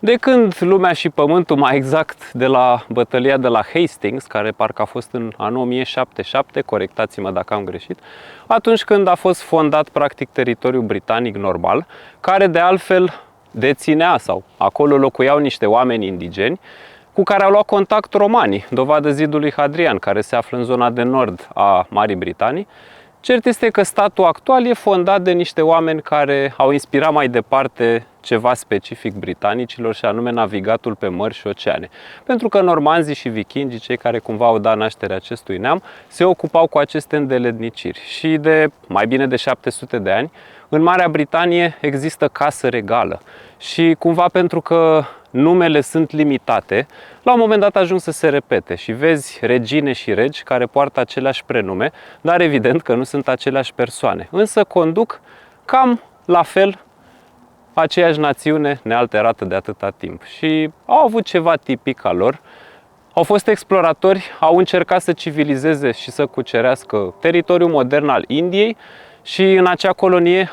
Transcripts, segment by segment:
De când lumea și pământul, mai exact de la bătălia de la Hastings, care parcă a fost în anul 1077, corectați-mă dacă am greșit, atunci când a fost fondat practic teritoriul britanic normal, care de altfel deținea sau acolo locuiau niște oameni indigeni cu care au luat contact romanii, dovadă zidului Hadrian, care se află în zona de nord a Marii Britanii. Cert este că statul actual e fondat de niște oameni care au inspirat mai departe ceva specific britanicilor, și anume navigatul pe mări și oceane. Pentru că normanzii și vikingii, cei care cumva au dat naștere acestui neam, se ocupau cu aceste îndeletniciri. Și de mai bine de 700 de ani, în Marea Britanie există casă regală. Și cumva pentru că numele sunt limitate, la un moment dat ajung să se repete și vezi regine și regi care poartă aceleași prenume, dar evident că nu sunt aceleași persoane. Însă conduc cam la fel aceeași națiune nealterată de atâta timp. Și au avut ceva tipic al lor. Au fost exploratori, au încercat să civilizeze și să cucerească teritoriul modern al Indiei. Și în acea colonie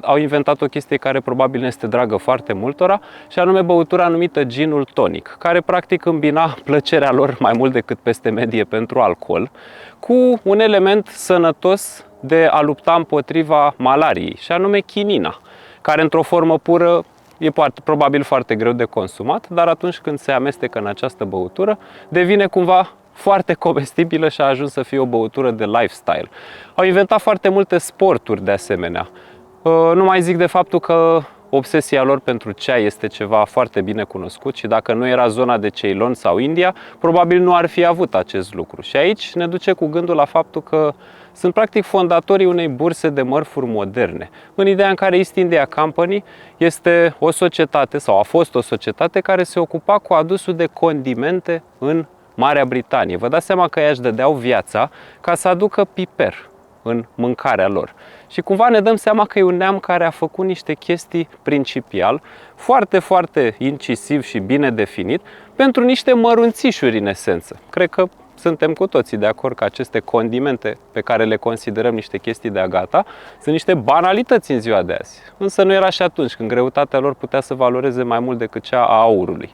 au inventat o chestie care probabil ne este dragă foarte multora, și anume băutura numită ginul tonic, care practic îmbina plăcerea lor mai mult decât peste medie pentru alcool, cu un element sănătos de a lupta împotriva malariei, și anume chinina, care într-o formă pură e probabil foarte greu de consumat, dar atunci când se amestecă în această băutură, devine cumva foarte comestibilă și a ajuns să fie o băutură de lifestyle. Au inventat foarte multe sporturi de asemenea. Nu mai zic de faptul că obsesia lor pentru ceai este ceva foarte bine cunoscut și dacă nu era zona de Ceylon sau India, probabil nu ar fi avut acest lucru. Și aici ne duce cu gândul la faptul că sunt practic fondatorii unei burse de mărfuri moderne, în ideea în care East India Company este o societate, sau a fost o societate, care se ocupa cu adusul de condimente în Marea Britanie. Vă dați seama că ei își dădeau viața ca să aducă piper în mâncarea lor. Și cumva ne dăm seama că e un neam care a făcut niște chestii principial, foarte, foarte incisiv și bine definit, pentru niște mărunțișuri în esență. Cred că suntem cu toții de acord că aceste condimente pe care le considerăm niște chestii de-a gata sunt niște banalități în ziua de azi. Însă nu era și atunci, când greutatea lor putea să valoreze mai mult decât cea a aurului.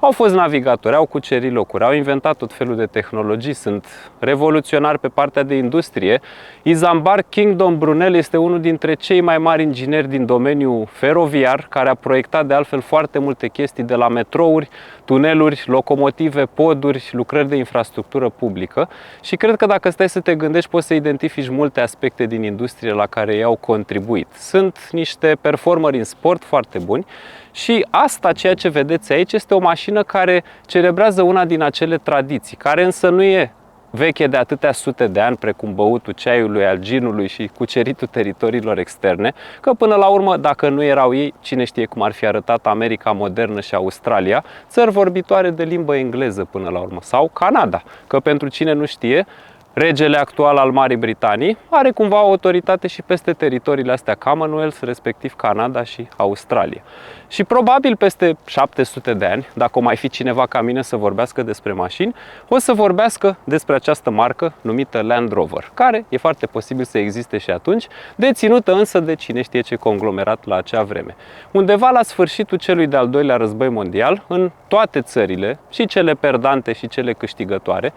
Au fost navigatori, au cucerit locuri, au inventat tot felul de tehnologii, sunt revoluționari pe partea de industrie. Isambard Kingdom Brunel este unul dintre cei mai mari ingineri din domeniul feroviar, care a proiectat de altfel foarte multe chestii, de la metrouri, tuneluri, locomotive, poduri, lucrări de infrastructură publică. Și cred că dacă stai să te gândești, poți să identifici multe aspecte din industrie la care ei au contribuit. Sunt niște performeri în sport foarte buni. Și asta, ceea ce vedeți aici, este o mașină care celebrează una din acele tradiții, care însă nu e veche de atâtea sute de ani, precum băutul ceaiului, al ginului și cuceritul teritoriilor externe, că până la urmă, dacă nu erau ei, cine știe cum ar fi arătat America modernă și Australia, țări vorbitoare de limbă engleză până la urmă, sau Canada, că pentru cine nu știe, regele actual al Marii Britanii are cumva o autoritate și peste teritoriile astea Commonwealth, respectiv Canada și Australia. Și probabil peste 700 de ani, dacă o mai fi cineva ca mine să vorbească despre mașini, o să vorbească despre această marcă numită Land Rover, care e foarte posibil să existe și atunci, deținută însă de cine știe ce conglomerat la acea vreme. Undeva la sfârșitul celui de-al doilea război mondial, în toate țările, și cele perdante și cele câștigătoare,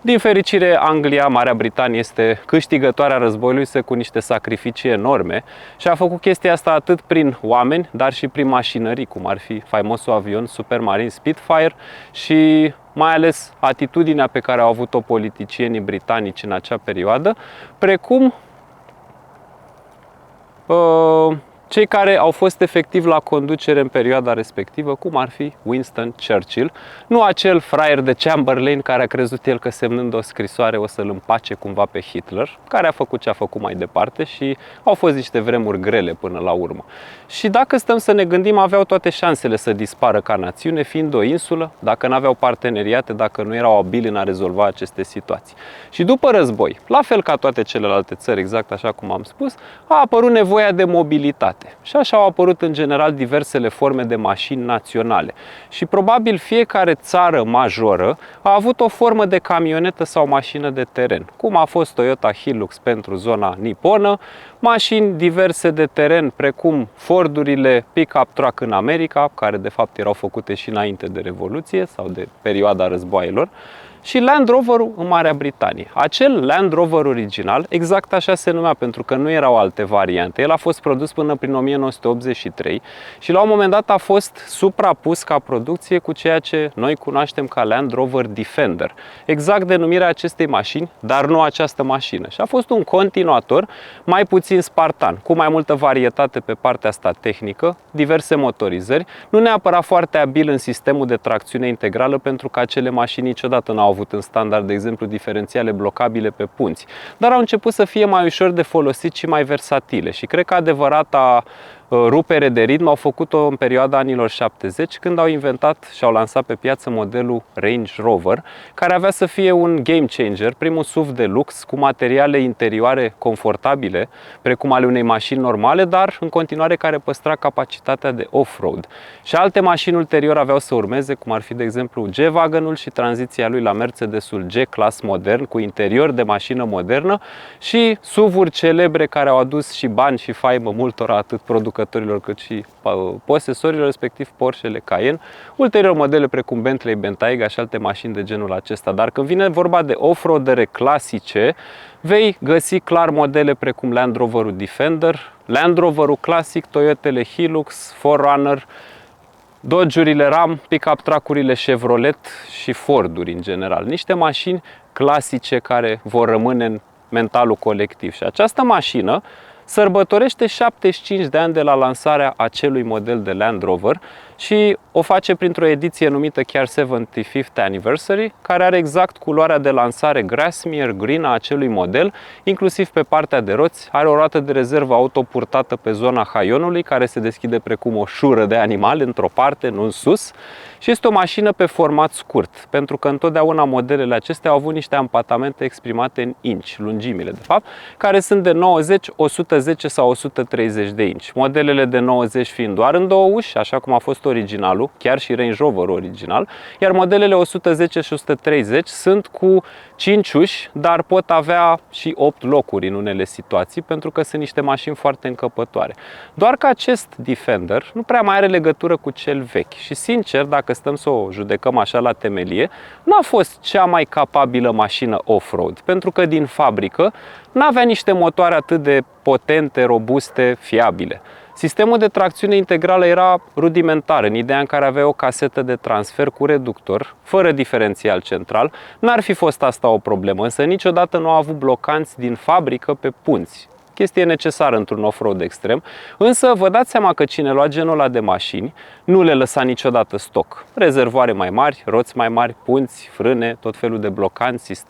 din fericire, Anglia, Marea Britanie, este câștigătoarea războiului cu niște sacrificii enorme și a făcut chestia asta atât prin oameni, dar și prin mașinării, cum ar fi faimosul avion Supermarine Spitfire și mai ales atitudinea pe care au avut-o politicienii britanici în acea perioadă, precum cei care au fost efectiv la conducere în perioada respectivă, cum ar fi Winston Churchill, nu acel fraier de Chamberlain care a crezut el că semnând o scrisoare o să-l împace cumva pe Hitler, care a făcut ce a făcut mai departe și au fost niște vremuri grele până la urmă. Și dacă stăm să ne gândim, aveau toate șansele să dispară ca națiune, fiind o insulă, dacă nu aveau parteneriate, dacă nu erau abili în a rezolva aceste situații. Și după război, la fel ca toate celelalte țări, exact așa cum am spus, a apărut nevoia de mobilitate. private. Și așa au apărut în general diversele forme de mașini naționale. Și probabil fiecare țară majoră a avut o formă de camionetă sau mașină de teren, cum a fost Toyota Hilux pentru zona niponă, mașini diverse de teren precum Fordurile pick-up truck în America, care de fapt erau făcute și înainte de Revoluție sau de perioada războaielor, și Land Rover-ul în Marea Britanie. Acel Land Rover original, exact așa se numea, pentru că nu erau alte variante. El a fost produs până prin 1983 și la un moment dat a fost suprapus ca producție cu ceea ce noi cunoaștem ca Land Rover Defender. Exact denumirea acestei mașini, dar nu această mașină. Și a fost un continuator mai puțin spartan, cu mai multă varietate pe partea asta tehnică, diverse motorizări, nu neapărat foarte abil în sistemul de tracțiune integrală, pentru că acele mașini niciodată n-au avut în standard, de exemplu, diferențiale blocabile pe punți, dar au început să fie mai ușor de folosit și mai versatile. Și cred că adevărata rupere de ritm au făcut-o în perioada anilor 70, când au inventat și au lansat pe piață modelul Range Rover, care avea să fie un game changer, primul SUV de lux cu materiale interioare confortabile, precum ale unei mașini normale, dar în continuare care păstra capacitatea de off-road. Și alte mașini ulterior aveau să urmeze, cum ar fi, de exemplu, G-Wagon-ul și tranziția lui la Mercedesul G-Class modern, cu interior de mașină modernă, și SUV-uri celebre care au adus și bani și faimă multora, atât producătorilor cât și posesorilor, respectiv Porsche-le Cayenne, ulterior modele precum Bentley Bentayga și alte mașini de genul acesta. Dar când vine vorba de off-roadere clasice, vei găsi clar modele precum Land Rover-ul Defender, Land Rover-ul clasic, Toyotele Hilux, 4Runner, Dodge-urile Ram, pick-up truck-urile Chevrolet și Ford-uri în general. Niște mașini clasice care vor rămâne în mentalul colectiv. Și această mașină sărbătorește 75 de ani de la lansarea acelui model de Land Rover și o face printr-o ediție numită chiar 75th Anniversary, care are exact culoarea de lansare Grasmere Green a acelui model, inclusiv pe partea de roți. Are o roată de rezervă auto purtată pe zona haionului, care se deschide precum o șură de animal într-o parte, nu în sus, și este o mașină pe format scurt, pentru că întotdeauna modelele acestea au avut niște ampatamente exprimate în inci, lungimile de fapt, care sunt de 90, 110 sau 130 de inci. Modelele de 90 fiind doar în două uși, așa cum a fost originalul, chiar și Range Rover original, iar modelele 110 și 130 sunt cu 5 uși, dar pot avea și 8 locuri în unele situații, pentru că sunt niște mașini foarte încăpătoare. Doar că acest Defender nu prea mai are legătură cu cel vechi și, sincer, dacă stăm să o judecăm așa la temelie, n-a fost cea mai capabilă mașină off-road, pentru că din fabrică n-avea niște motoare atât de potente, robuste, fiabile. Sistemul de tracțiune integrală era rudimentar, în ideea în care avea o casetă de transfer cu reductor, fără diferențial central. N-ar fi fost asta o problemă, însă niciodată nu a avut blocanți din fabrică pe punți. Chestie necesară într-un off-road extrem, însă vă dați seama că cine lua genul ăla de mașini nu le lăsa niciodată stoc. Rezervoare mai mari, roți mai mari, punți, frâne, tot felul de blocanți,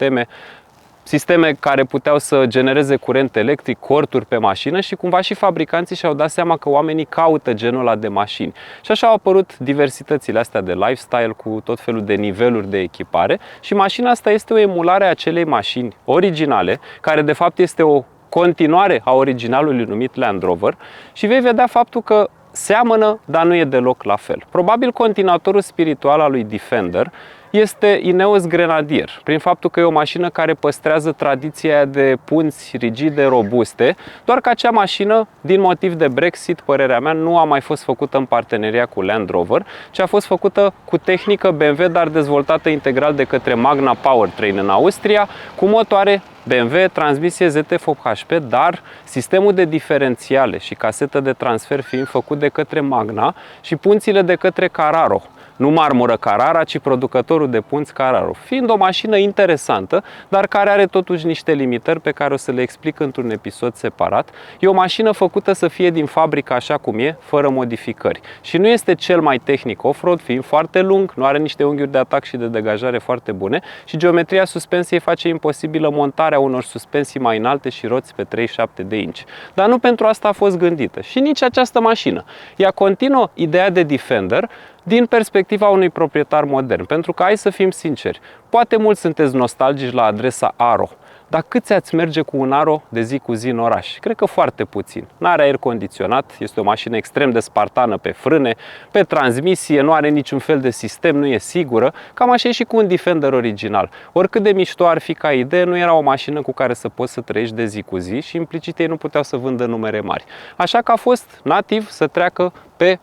sisteme care puteau să genereze curent electric, corturi pe mașină, și cumva și fabricanții și-au dat seama că oamenii caută genul ăla de mașini. Și așa au apărut diversitățile astea de lifestyle cu tot felul de niveluri de echipare și mașina asta este o emulare a acelei mașini originale, care de fapt este o continuare a originalului numit Land Rover, și vei vedea faptul că seamănă, dar nu e deloc la fel. Probabil continuatorul spiritual al lui Defender este Ineos Grenadier, prin faptul că e o mașină care păstrează tradiția de punți rigide, robuste, doar că acea mașină, din motiv de Brexit, părerea mea, nu a mai fost făcută în parteneria cu Land Rover, ci a fost făcută cu tehnică BMW, dar dezvoltată integral de către Magna Powertrain în Austria, cu motoare BMW, transmisie ZF8HP, dar sistemul de diferențiale și casetă de transfer fiind făcut de către Magna și punțile de către Carraro. Nu marmură Carrara, ci producătorul de punți Carraro. Fiind o mașină interesantă, dar care are totuși niște limitări pe care o să le explic într-un episod separat. E o mașină făcută să fie din fabrică așa cum e, fără modificări. Și nu este cel mai tehnic off-road, fiind foarte lung, nu are niște unghiuri de atac și de degajare foarte bune și geometria suspensiei face imposibilă montarea unor suspensii mai înalte și roți pe 37 de inci. Dar nu pentru asta a fost gândită. Și nici această mașină. Ea continuă ideea de Defender din perspectiva unui proprietar modern. Pentru că, hai să fim sinceri, poate mulți sunteți nostalgici la adresa Aro, dar câți ați merge cu un Aro de zi cu zi în oraș? Cred că foarte puțin. N-are aer condiționat, este o mașină extrem de spartană pe frâne, pe transmisie, nu are niciun fel de sistem, nu e sigură. Cam așa e și cu un Defender original. Oricât de mișto ar fi ca idee, nu era o mașină cu care să poți să trăiești de zi cu zi și implicit ei nu puteau să vândă numere mari. Așa că a fost nativ să treacă pe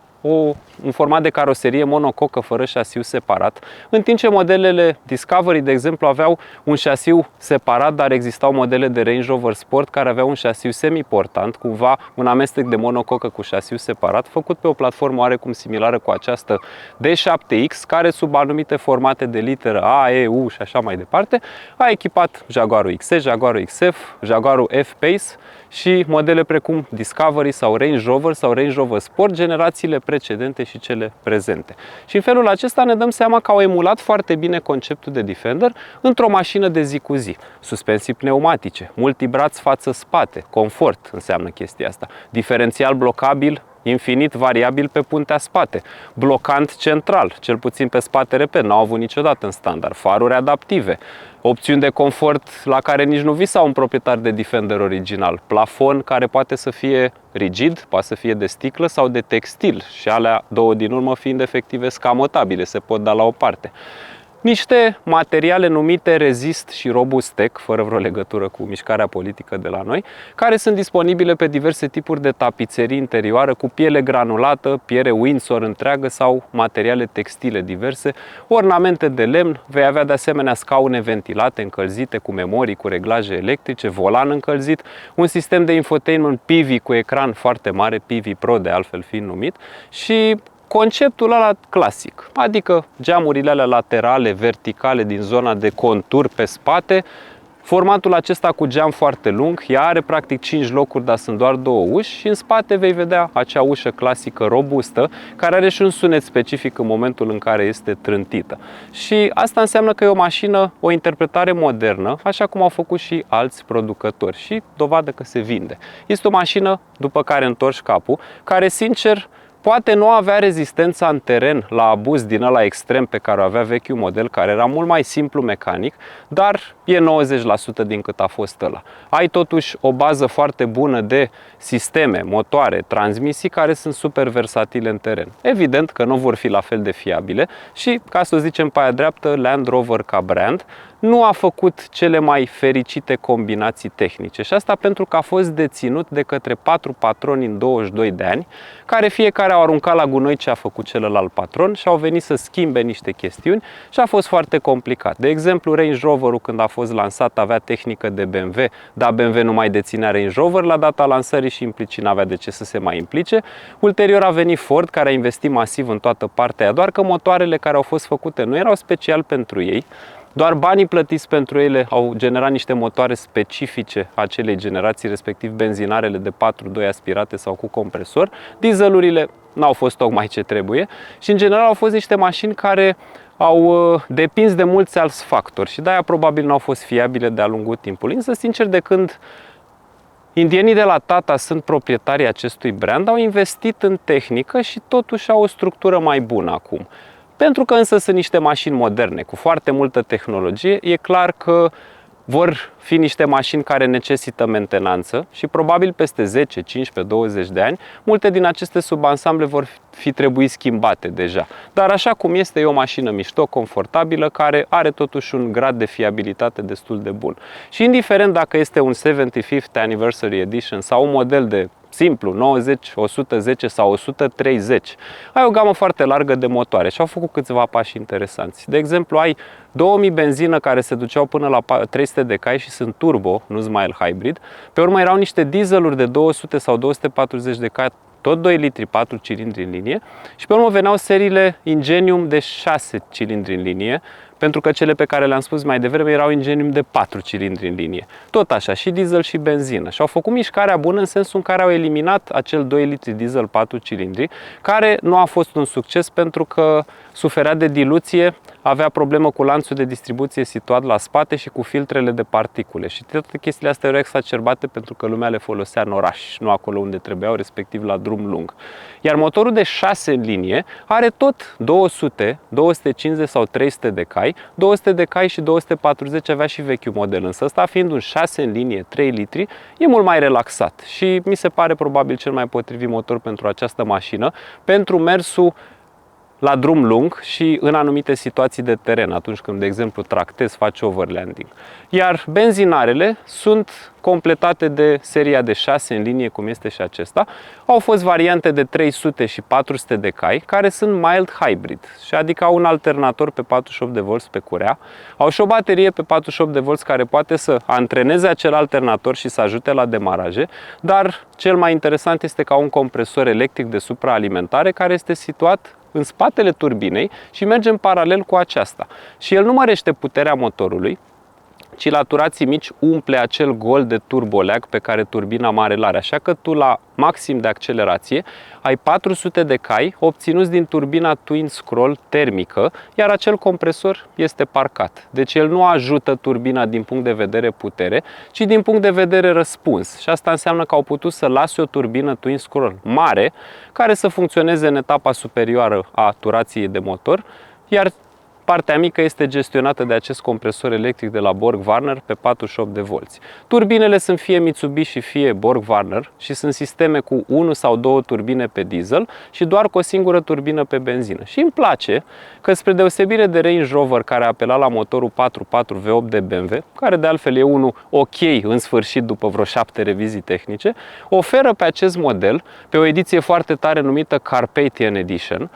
un format de caroserie monococă fără șasiu separat, în timp ce modelele Discovery, de exemplu, aveau un șasiu separat, dar existau modele de Range Rover Sport care aveau un șasiu semi-portant, cumva un amestec de monococă cu șasiu separat, făcut pe o platformă oarecum similară cu această D7X, care sub anumite formate de literă A, E, U și așa mai departe, a echipat Jaguar-ul XS, Jaguar-ul XF, Jaguar-ul F-Pace și modele precum Discovery sau Range Rover sau Range Rover Sport, generațiile precedente și cele prezente. Și în felul acesta ne dăm seama că au emulat foarte bine conceptul de Defender într-o mașină de zi cu zi. Suspensii pneumatice, multibraț față-spate, confort înseamnă chestia asta, diferențial blocabil infinit variabil pe puntea spate, blocant central, cel puțin pe spate, repet, n-au avut niciodată în standard, faruri adaptive, opțiuni de confort la care nici nu visa un proprietar de Defender original, plafon care poate să fie rigid, poate să fie de sticlă sau de textil și alea două din urmă fiind efective scamotabile, se pot da la o parte. Niște materiale numite Resist și Robustec, fără vreo legătură cu mișcarea politică de la noi, care sunt disponibile pe diverse tipuri de tapiserii interioară cu piele granulată, piele Windsor întreagă sau materiale textile diverse, ornamente de lemn, vei avea de asemenea scaune ventilate, încălzite cu memorii, cu reglaje electrice, volan încălzit, un sistem de infotainment PV cu ecran foarte mare, PV Pro de altfel fiind numit, și conceptul ăla clasic, adică geamurile alea laterale, verticale din zona de contur pe spate, formatul acesta cu geam foarte lung, ea are practic 5 locuri, dar sunt doar 2 uși și în spate vei vedea acea ușă clasică robustă, care are și un sunet specific în momentul în care este trântită. Și asta înseamnă că e o mașină, o interpretare modernă, așa cum au făcut și alți producători și dovadă că se vinde. Este o mașină după care întorci capul, care sincer poate nu avea rezistența în teren la abuz din ăla extrem pe care o avea vechiul model, care era mult mai simplu mecanic, dar e 90% din cât a fost ăla. Ai totuși o bază foarte bună de sisteme, motoare, transmisii care sunt super versatile în teren. Evident că nu vor fi la fel de fiabile și, ca să o zicem pe aia dreaptă, Land Rover ca brand nu a făcut cele mai fericite combinații tehnice și asta pentru că a fost deținut de către 4 patroni în 22 de ani, care fiecare au aruncat la gunoi ce a făcut celălalt patron și au venit să schimbe niște chestiuni și a fost foarte complicat. De exemplu, Range Rover-ul când a fost lansat avea tehnică de BMW, dar BMW nu mai deținea Range Rover la data lansării și implicit n-avea de ce să se mai implice. Ulterior a venit Ford, care a investit masiv în toată partea aia, doar că motoarele care au fost făcute nu erau special pentru ei. Doar banii plătiți pentru ele au generat niște motoare specifice acelei generații, respectiv benzinarele de 4.2 aspirate sau cu compresor. Dieselurile n-au fost tocmai ce trebuie și în general au fost niște mașini care au depins de mulți alți factori și de-aia probabil n-au fost fiabile de-a lungul timpului. Însă, sincer, de când indienii de la Tata sunt proprietarii acestui brand, au investit în tehnică și totuși au o structură mai bună acum. Pentru că însă sunt niște mașini moderne, cu foarte multă tehnologie, e clar că vor fi niște mașini care necesită mentenanță și probabil peste 10, 15, 20 de ani, multe din aceste subansamble vor fi trebuit schimbate deja. Dar așa cum este, e o mașină mișto, confortabilă, care are totuși un grad de fiabilitate destul de bun. Și indiferent dacă este un 75th Anniversary Edition sau un model de simplu, 90, 110 sau 130, ai o gamă foarte largă de motoare și au făcut câțiva pași interesanți. De exemplu, ai 2000 benzină care se duceau până la 300 de cai și sunt turbo, nu Smile Hybrid. Pe urmă erau niște dieseluri de 200 sau 240 de cai, tot 2 litri, 4 cilindri în linie și pe urmă veneau seriile Ingenium de 6 cilindri în linie, pentru că cele pe care le-am spus mai devreme erau Ingenium de 4 cilindri în linie. Tot așa, și diesel și benzină. Și au făcut mișcarea bună în sensul în care au eliminat acel 2 litri diesel 4 cilindri, care nu a fost un succes pentru că suferea de diluție, avea problemă cu lanțul de distribuție situat la spate și cu filtrele de particule. Și toate chestiile astea erau exacerbate pentru că lumea le folosea în oraș, nu acolo unde trebuiau, respectiv la drum lung. Iar motorul de 6 în linie are tot 200, 250 sau 300 de cai cai, 200 de cai și 240 avea și vechiul model, însă ăsta fiind un 6 în linie, 3 litri, e mult mai relaxat și mi se pare probabil cel mai potrivit motor pentru această mașină, pentru mersul la drum lung și în anumite situații de teren, atunci când, de exemplu, tractezi, faci overlanding. Iar benzinarele sunt completate de seria de 6 în linie, cum este și acesta. Au fost variante de 300 și 400 de cai, care sunt mild hybrid, și adică au un alternator pe 48 de volți pe curea. Au și o baterie pe 48 de volți care poate să antreneze acel alternator și să ajute la demaraje, dar cel mai interesant este că au un compresor electric de supraalimentare care este situat în spatele turbinei și merge în paralel cu aceasta. Și el nu mărește puterea motorului, ci la turații mici umple acel gol de turboleag pe care turbina mare l-are. Așa că tu la maxim de accelerație ai 400 de cai obținuți din turbina twin scroll termică, iar acel compresor este parcat. Deci el nu ajută turbina din punct de vedere putere, ci din punct de vedere răspuns. Și asta înseamnă că au putut să lase o turbină twin scroll mare care să funcționeze în etapa superioară a turației de motor, iar partea mică este gestionată de acest compresor electric de la Borg-Warner pe 48 de volți. Turbinele sunt fie Mitsubishi, fie Borg-Warner și sunt sisteme cu 1 sau 2 turbine pe diesel și doar cu o singură turbină pe benzină. Și îmi place că, spre deosebire de Range Rover, care a apelat la motorul 4.4 V8 de BMW, care de altfel e unul ok în sfârșit după vreo 7 revizii tehnice, oferă pe acest model, pe o ediție foarte tare numită Carpathian Edition,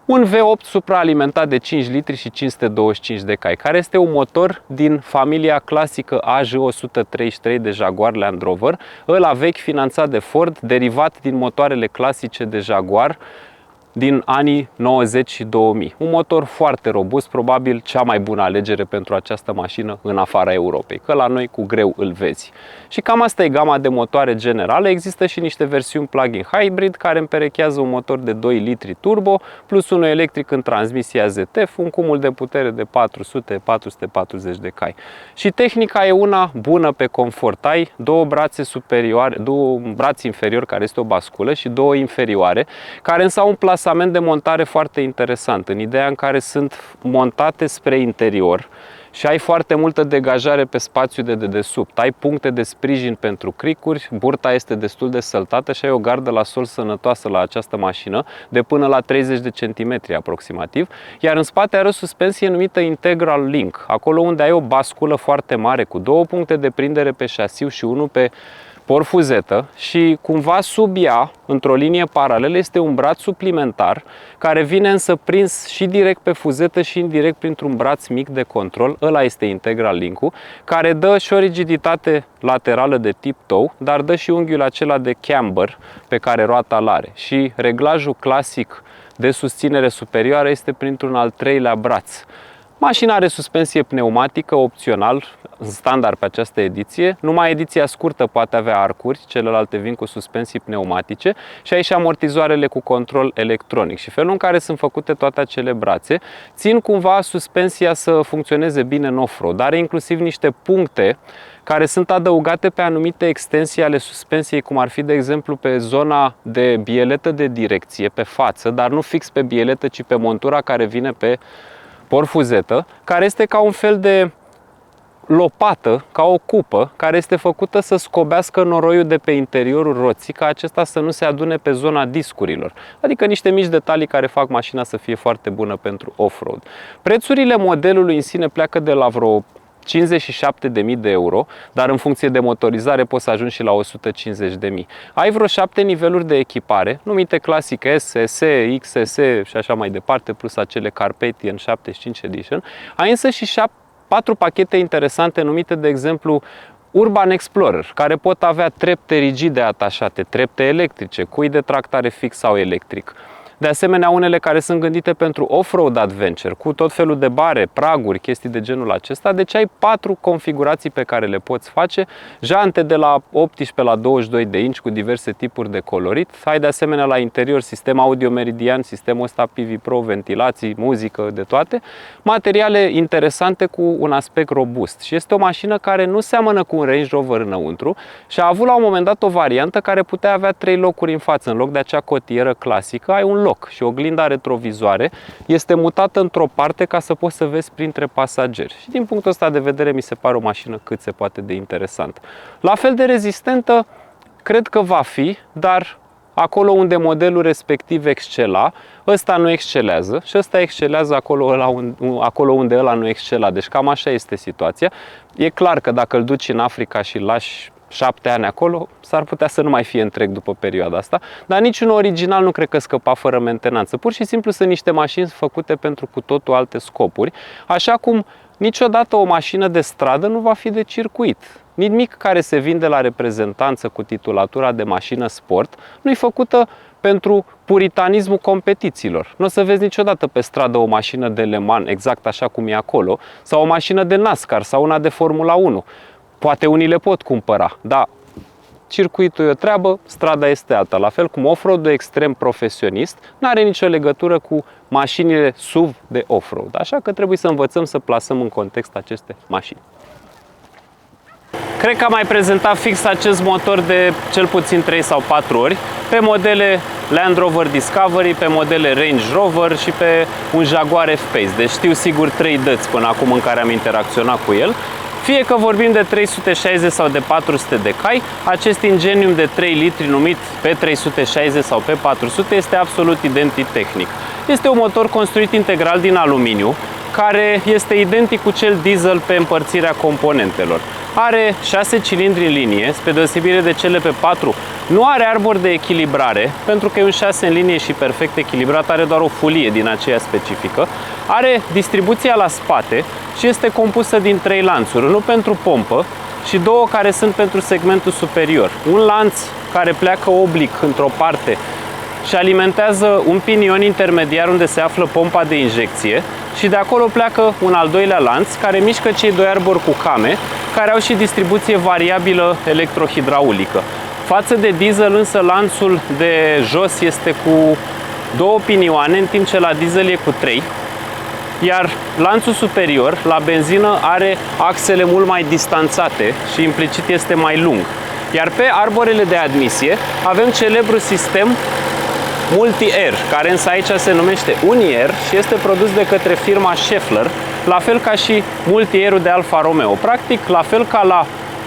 un V8 supraalimentat de 5 litri și 525 de cai, care este un motor din familia clasică AJ133 de Jaguar Land Rover, ăla vechi finanțat de Ford, derivat din motoarele clasice de Jaguar din anii 90 și 2000. Un motor foarte robust, probabil cea mai bună alegere pentru această mașină în afara Europei, că la noi cu greu îl vezi. Și cam asta e gama de motoare generală. Există și niște versiuni plug-in hybrid care împerechează un motor de 2 litri turbo plus unul electric în transmisia ZF, un cumul de putere de 400-440 de cai. Și tehnica e una bună pe confort. Ai două brațe superioare, două brați inferiori, care este o basculă, și două inferioare, care însă au un plasament de montare foarte interesant, în ideea în care sunt montate spre interior și ai foarte multă degajare pe spațiu de dedesubt. Ai puncte de sprijin pentru cricuri, burta este destul de săltată și ai o gardă la sol sănătoasă la această mașină, de până la 30 de centimetri aproximativ, iar în spate are o suspensie numită Integral Link, acolo unde ai o basculă foarte mare cu două puncte de prindere pe șasiu și unul pe porfuzetă, și cumva sub ea, într-o linie paralelă, este un braț suplimentar care vine însă prins și direct pe fuzetă și indirect printr-un braț mic de control, ăla este Integral Link-ul, care dă și o rigiditate laterală de tip tow, dar dă și unghiul acela de camber pe care roata îl are. Și reglajul clasic de susținere superioară este printr-un al treilea braț. Mașina are suspensie pneumatică opțional, standard pe această ediție. Numai ediția scurtă poate avea arcuri, celelalte vin cu suspensii pneumatice, și ai și amortizoarele cu control electronic. Și felul în care sunt făcute toate acele brațe țin cumva suspensia să funcționeze bine în off-road. Are inclusiv niște puncte care sunt adăugate pe anumite extensii ale suspensiei, cum ar fi, de exemplu, pe zona de bieletă de direcție, pe față, dar nu fix pe bieletă, ci pe montura care vine pe porfuzetă, care este ca un fel de lopată, ca o cupă, care este făcută să scobească noroiul de pe interiorul roții, ca acesta să nu se adune pe zona discurilor. Adică niște mici detalii care fac mașina să fie foarte bună pentru off-road. Prețurile modelului în sine pleacă de la vreo 57.000 de euro, dar în funcție de motorizare poți să ajungi și la 150.000. Ai vreo 7 niveluri de echipare, numite clasic S, S, XS și așa mai departe, plus acele Carpathian 75 Edition. Ai însă și 4 pachete interesante numite, de exemplu, Urban Explorer, care pot avea trepte rigide atașate, trepte electrice, cui de tractare fix sau electric. De asemenea, unele care sunt gândite pentru off-road adventure, cu tot felul de bare, praguri, chestii de genul acesta. Deci ai 4 configurații pe care le poți face, jante de la 18 la 22 de inci cu diverse tipuri de colorit. Ai de asemenea la interior sistem audio Meridian, sistemul ăsta PV Pro, ventilații, muzică, de toate. Materiale interesante cu un aspect robust. Și este o mașină care nu seamănă cu un Range Rover înăuntru și a avut la un moment dat o variantă care putea avea 3 locuri în față. În loc de acea cotieră clasică, ai un loc. deloc și oglinda retrovizoare este mutată într-o parte ca să poți să vezi printre pasageri. Și din punctul ăsta de vedere mi se pare o mașină cât se poate de interesantă. La fel de rezistentă cred că va fi, dar acolo unde modelul respectiv excela, ăsta nu excelează și ăsta excelează acolo unde ăla nu excela. Deci cam așa este situația. E clar că dacă îl duci în Africa și îl lași 7 ani acolo, s-ar putea să nu mai fie întreg după perioada asta, dar niciunul original nu cred că scăpa fără mentenanță. Pur și simplu sunt niște mașini făcute pentru cu totul alte scopuri, așa cum niciodată o mașină de stradă nu va fi de circuit. Nimic care se vinde la reprezentanță cu titulatura de mașină sport nu e făcută pentru puritanismul competițiilor. Nu o să vezi niciodată pe stradă o mașină de Le Mans exact așa cum e acolo, sau o mașină de NASCAR sau una de Formula 1. Poate unii le pot cumpăra, dar circuitul e o treabă, strada este alta. La fel cum off-road-ul extrem profesionist nu are nicio legătură cu mașinile SUV de off-road. Așa că trebuie să învățăm să plasăm în context aceste mașini. Cred că am mai prezentat fix acest motor de cel puțin 3 sau 4 ori pe modele Land Rover Discovery, pe modele Range Rover și pe un Jaguar F-Pace. Deci știu sigur 3 dăți până acum în care am interacționat cu el. Fie că vorbim de 360 sau de 400 de cai, acest Ingenium de 3 litri numit pe 360 sau pe 400 este absolut identic tehnic. Este un motor construit integral din aluminiu, care este identic cu cel diesel pe împărțirea componentelor. Are 6 cilindri în linie, spre deosebire de cele pe 4. Nu are arbori de echilibrare, pentru că e un 6 în linie și perfect echilibrat, are doar o folie din aceea specifică. Are distribuția la spate și este compusă din 3 lanțuri, unul pentru pompă și 2 care sunt pentru segmentul superior. Un lanț care pleacă oblic într-o parte și alimentează un pinion intermediar unde se află pompa de injecție și de acolo pleacă un al doilea lanț care mișcă cei 2 arbori cu came, care au și distribuție variabilă electrohidraulică. Față de diesel însă lanțul de jos este cu 2 pinioane, în timp ce la diesel e cu 3. Iar lanțul superior, la benzină, are axele mult mai distanțate și implicit este mai lung. Iar pe arborele de admisie avem celebrul sistem Multi-Air, care însă aici se numește Uni-Air și este produs de către firma Schaeffler, la fel ca și Multi-Air-ul de Alfa Romeo. Practic, la fel ca la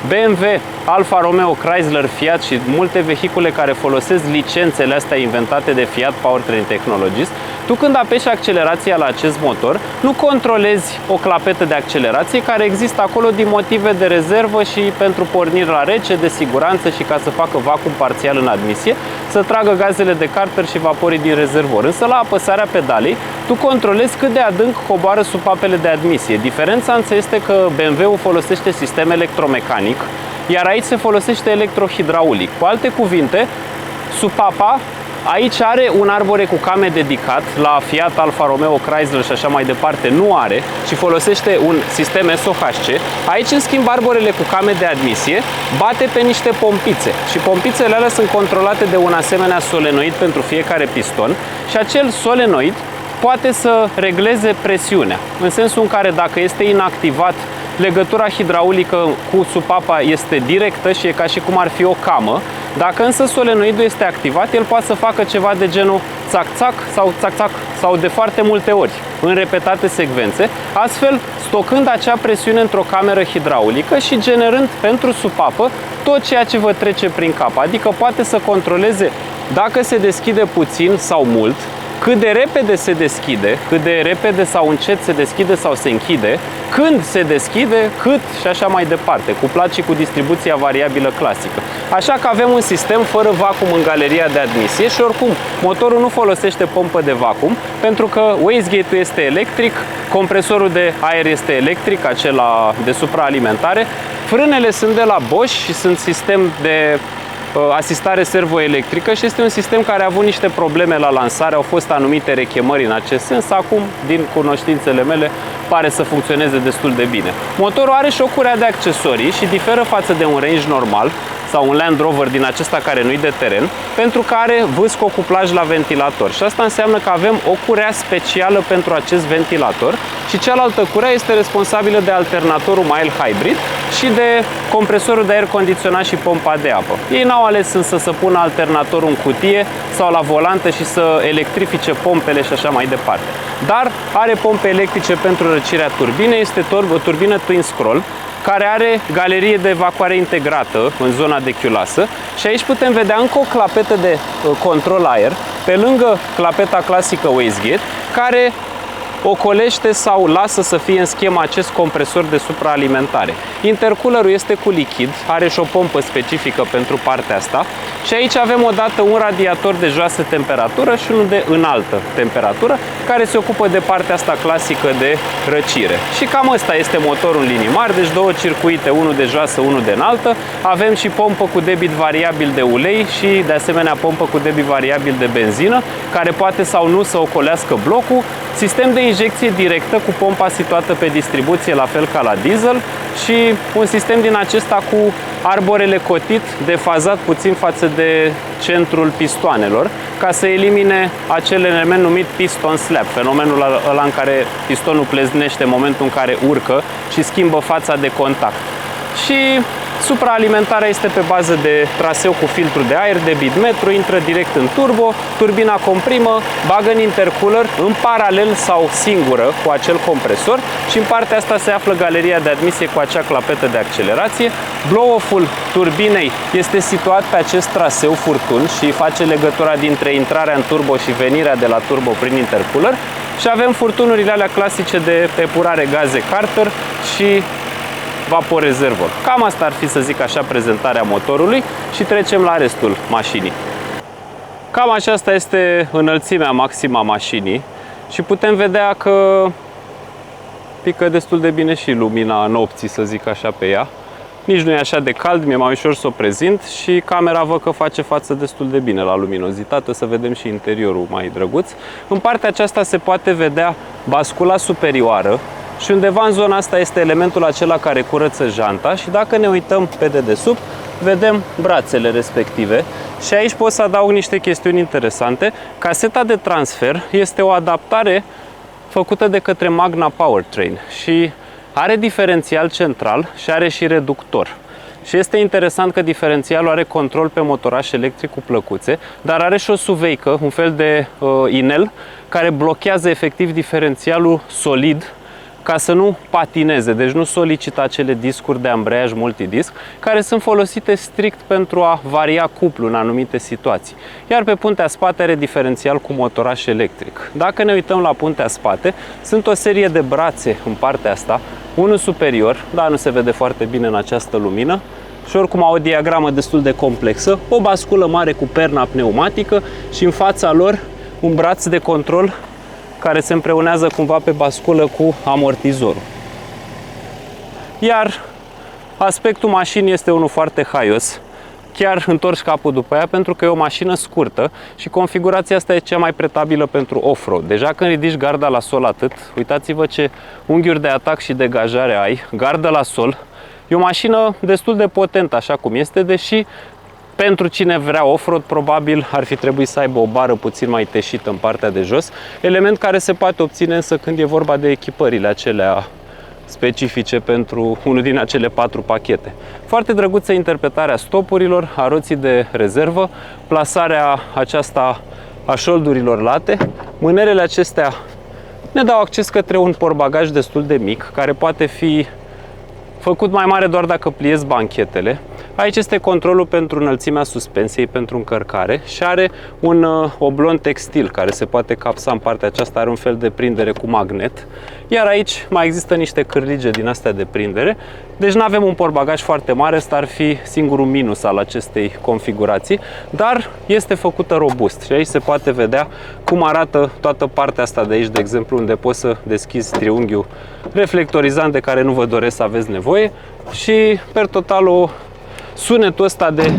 BMW, Alfa Romeo, Chrysler, Fiat și multe vehicule care folosesc licențele astea inventate de Fiat Powertrain Technologies, tu când apeși accelerația la acest motor, nu controlezi o clapetă de accelerație care există acolo din motive de rezervă și pentru porniri la rece, de siguranță și ca să facă vacuum parțial în admisie, să tragă gazele de carter și vaporii din rezervor. Însă la apăsarea pedalei, tu controlezi cât de adânc coboară supapele de admisie. Diferența însă este că BMW-ul folosește sistem electromecanic, iar aici se folosește electrohidraulic. Cu alte cuvinte, supapa aici are un arbore cu came dedicat, la Fiat, Alfa Romeo, Chrysler și așa mai departe nu are și folosește un sistem SOHC. Aici, în schimb, arborele cu came de admisie bate pe niște pompițe și pompițele alea sunt controlate de un asemenea solenoid pentru fiecare piston și acel solenoid poate să regleze presiunea, în sensul în care dacă este inactivat, legătura hidraulică cu supapa este directă și e ca și cum ar fi o camă. Dacă însă solenoidul este activat, el poate să facă ceva de genul țac-țac sau țac-țac sau de foarte multe ori, în repetate secvențe, astfel stocând acea presiune într-o cameră hidraulică și generând pentru supapă tot ceea ce vă trece prin cap. Adică poate să controleze dacă se deschide puțin sau mult, cât de repede se deschide, cât de repede sau încet se deschide sau se închide, când se deschide, cât și așa mai departe, cuplat și cu distribuția variabilă clasică. Așa că avem un sistem fără vacuum în galeria de admisie și oricum motorul nu folosește pompă de vacuum pentru că wastegate-ul este electric, compresorul de aer este electric, acela de supraalimentare, frânele sunt de la Bosch și sunt sistem de asistare servoelectrică și este un sistem care a avut niște probleme la lansare, au fost anumite rechemări în acest sens, acum, din cunoștințele mele, pare să funcționeze destul de bine. Motorul are și o curea de accesorii și diferă față de un range normal, sau un Land Rover din acesta care nu-i de teren, pentru că are vâscocuplaj la ventilator. Și asta înseamnă că avem o curea specială pentru acest ventilator și cealaltă curea este responsabilă de alternatorul mild hybrid și de compresorul de aer condiționat și pompa de apă. Ei n-au ales însă să pună alternatorul în cutie sau la volantă și să electrifice pompele și așa mai departe. Dar are pompe electrice pentru răcirea turbinei, este o turbină twin scroll care are galerie de evacuare integrată în zona de chiulasă și aici putem vedea încă o clapetă de control aer pe lângă clapeta clasică wastegate care ocolește sau lasă să fie în schema acest compresor de supraalimentare. Intercoolerul este cu lichid, are și o pompă specifică pentru partea asta și aici avem odată un radiator de joasă temperatură și unul de înaltă temperatură care se ocupă de partea asta clasică de răcire. Și cam ăsta este motorul în linii mari, deci două circuite, unul de joasă, unul de înaltă. Avem și pompă cu debit variabil de ulei și de asemenea pompă cu debit variabil de benzină care poate sau nu să ocolească blocul. Sistem de injecție directă cu pompa situată pe distribuție, la fel ca la diesel, și un sistem din acesta cu arborele cotit, defazat puțin față de centrul pistoanelor, ca să elimine acel element numit piston slap, fenomenul ăla în care pistonul pleznește în momentul în care urcă și schimbă fața de contact. Și supraalimentarea este pe bază de traseu cu filtru de aer, de bitmetru, intră direct în turbo, turbina comprimă, bagă în intercooler în paralel sau singură cu acel compresor și în partea asta se află galeria de admisie cu acea clapetă de accelerație. Blow-off-ul turbinei este situat pe acest traseu furtun și face legătura dintre intrarea în turbo și venirea de la turbo prin intercooler și avem furtunurile alea clasice de epurare gaze Carter și vapor rezervor. Cam asta ar fi, să zic așa, prezentarea motorului și trecem la restul mașinii. Cam aceasta este înălțimea maximă a mașinii și putem vedea că pică destul de bine și lumina nopții, să zic așa, pe ea. Nici nu e așa de cald, mi-e mai ușor să o prezint și camera văd că face față destul de bine la luminozitate. O să vedem și interiorul mai drăguț. În partea aceasta se poate vedea bascula superioară și undeva în zona asta este elementul acela care curăță janta și dacă ne uităm pe dedesubt, vedem brațele respective și aici pot să adaug niște chestiuni interesante. Caseta de transfer este o adaptare făcută de către Magna Powertrain și are diferențial central și are și reductor. Și este interesant că diferențialul are control pe motoraș electric cu plăcuțe, dar are și o suveică, un fel de inel, care blochează efectiv diferențialul solid ca să nu patineze, deci nu solicită acele discuri de ambreiaj multidisc care sunt folosite strict pentru a varia cuplul în anumite situații. Iar pe puntea spate are diferențial cu motoraș electric. Dacă ne uităm la puntea spate, sunt o serie de brațe în partea asta, unul superior, dar nu se vede foarte bine în această lumină, și oricum au o diagramă destul de complexă, o basculă mare cu perna pneumatică și în fața lor un braț de control care se împreunează cumva pe basculă cu amortizorul. Iar aspectul mașinii este unul foarte haios. Chiar întorci capul după ea pentru că e o mașină scurtă și configurația asta e cea mai pretabilă pentru off-road. Deja când ridici garda la sol atât, uitați-vă ce unghiuri de atac și degajare ai, gardă la sol. E o mașină destul de potentă așa cum este, deși pentru cine vrea off-road, probabil ar fi trebuit să aibă o bară puțin mai teșită în partea de jos, element care se poate obține însă când e vorba de echipările acelea specifice pentru unul din acele 4 pachete. Foarte drăguță interpretarea stopurilor, a roții de rezervă, plasarea aceasta a șoldurilor late. Mânerele acestea ne dau acces către un portbagaj destul de mic, care poate fi făcut mai mare doar dacă pliezi banchetele. Aici este controlul pentru înălțimea suspensiei, pentru încărcare și are un oblon textil care se poate capsa în partea aceasta, are un fel de prindere cu magnet. Iar aici mai există niște cârlige din astea de prindere. Deci nu avem un portbagaj foarte mare, ăsta ar fi singurul minus al acestei configurații, dar este făcută robust și aici se poate vedea cum arată toată partea asta de aici, de exemplu, unde poți să deschizi triunghiul reflectorizant de care nu vă doresc să aveți nevoie și, per total, sunetul ăsta de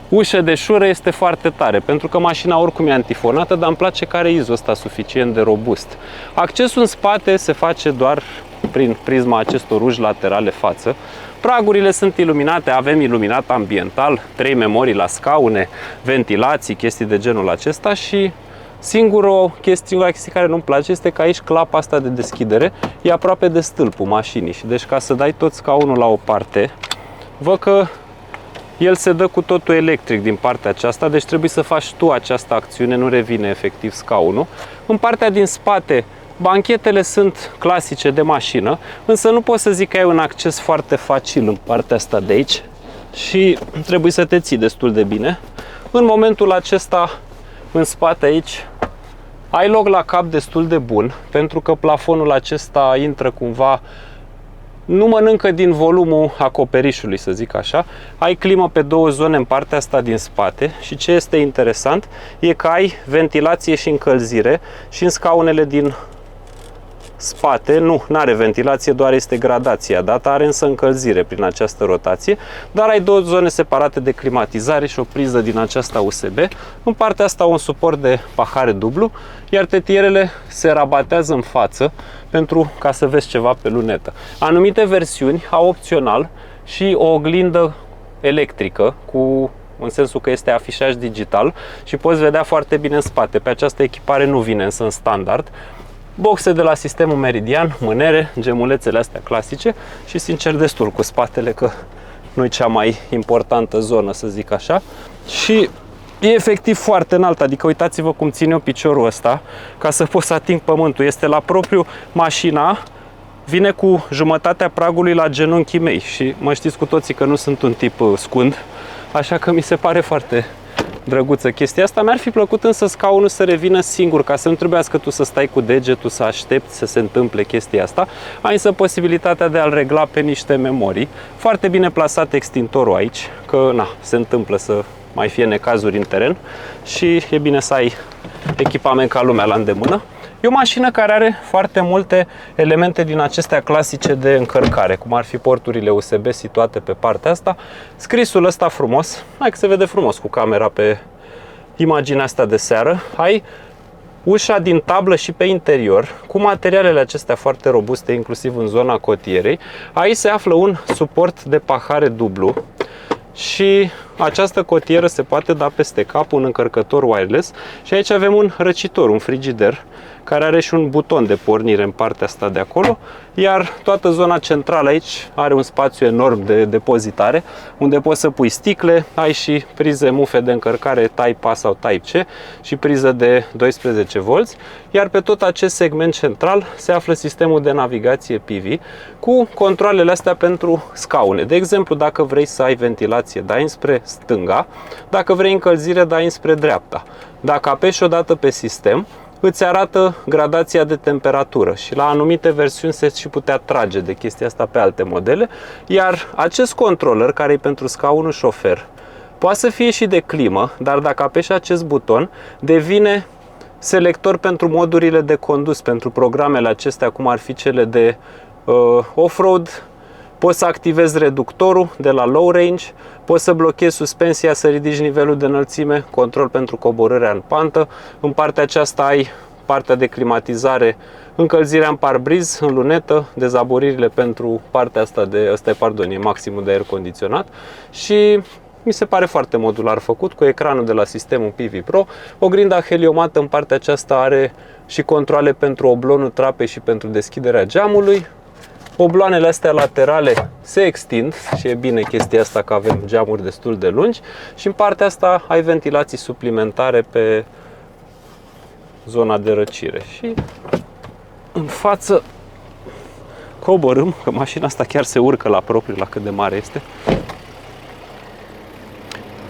ușă de șură este foarte tare, pentru că mașina oricum e antifonată, dar îmi place că are izul ăsta suficient de robust. Accesul în spate se face doar prin prisma acestor uși laterale față. Pragurile sunt iluminate, avem iluminat ambiental, 3 memorii la scaune, ventilații, chestii de genul acesta și singura chestie care nu-mi place este că aici clapa asta de deschidere e aproape de stâlpul mașinii și deci ca să dai tot scaunul la o parte, văd că el se dă cu totul electric din partea aceasta, deci trebuie să faci tu această acțiune, nu revine efectiv scaunul. În partea din spate, banchetele sunt clasice de mașină, însă nu pot să zic că ai un acces foarte facil în partea asta de aici și trebuie să te ții destul de bine. În momentul acesta, în spate aici, ai loc la cap destul de bun, pentru că plafonul acesta intră cumva, nu mănâncă din volumul acoperișului, să zic așa. Ai climă pe 2 zone în partea asta din spate și ce este interesant e că ai ventilație și încălzire și în scaunele din spate nu are ventilație, doar este gradația dată, are însă încălzire prin această rotație, dar ai 2 zone separate de climatizare și o priză din aceasta USB. În partea asta un suport de pahare dublu, iar tetierele se rabatează în față pentru ca să vezi ceva pe lunetă. Anumite versiuni au opțional și o oglindă electrică în sensul că este afișaj digital și poți vedea foarte bine în spate. Pe această echipare nu vine însă în standard. Boxe de la sistemul Meridian, mânere, gemulețele astea clasice și sincer destul cu spatele că nu e cea mai importantă zonă, să zic așa. Și e efectiv foarte înalt, adică uitați-vă cum țin eu piciorul ăsta ca să pot să ating pământul. Este la propriu mașina, vine cu jumătatea pragului la genunchii mei și mă știți cu toții că nu sunt un tip scund, așa că mi se pare foarte drăguță chestia asta. Mi-ar fi plăcut însă scaunul să revină singur, ca să nu trebuiască tu să stai cu degetul să aștepți să se întâmple chestia asta. Ai însă posibilitatea de a-l regla pe niște memorii. Foarte bine plasat extintorul aici, că se întâmplă să mai fie necazuri în teren și e bine să ai echipament ca lumea la îndemână. E o mașină care are foarte multe elemente din acestea clasice de încărcare, cum ar fi porturile USB situate pe partea asta. Scrisul ăsta frumos, hai că se vede frumos cu camera pe imaginea asta de seară. Ai ușa din tablă și pe interior, cu materialele acestea foarte robuste, inclusiv în zona cotierei. Aici se află un suport de pahare dublu și această cotieră se poate da peste cap, un încărcător wireless și aici avem un răcitor, un frigider, care are și un buton de pornire în partea asta de acolo, iar toată zona centrală aici are un spațiu enorm de depozitare, unde poți să pui sticle, ai și prize mufe de încărcare Type-A sau Type-C și priză de 12V, iar pe tot acest segment central se află sistemul de navigație PV cu controlele astea pentru scaune. De exemplu, dacă vrei să ai ventilație, dai înspre stânga, dacă vrei încălzire, dai înspre dreapta. Dacă apeși odată pe sistem, îți arată gradația de temperatură și la anumite versiuni se și putea trage de chestia asta pe alte modele, iar acest controller, care e pentru scaunul șofer, poate să fie și de climă, dar dacă apeși acest buton, devine selector pentru modurile de condus, pentru programele acestea, cum ar fi cele de off-road. Poți să activezi reductorul de la low range, poți să blochezi suspensia, să ridici nivelul de înălțime, control pentru coborârea în pantă. În partea aceasta ai partea de climatizare, încălzirea în parbriz, în lunetă, dezaboririle pentru partea asta e maximul de aer condiționat și mi se pare foarte modular făcut, cu ecranul de la sistemul PV Pro. Oglinda heliomată în partea aceasta are și controle pentru oblonul trapei și pentru deschiderea geamului. Obloanele astea laterale se extind și e bine chestia asta că avem geamuri destul de lungi și în partea asta ai ventilații suplimentare pe zona de răcire. Și în față coborâm, că mașina asta chiar se urcă la propriu, la cât de mare este.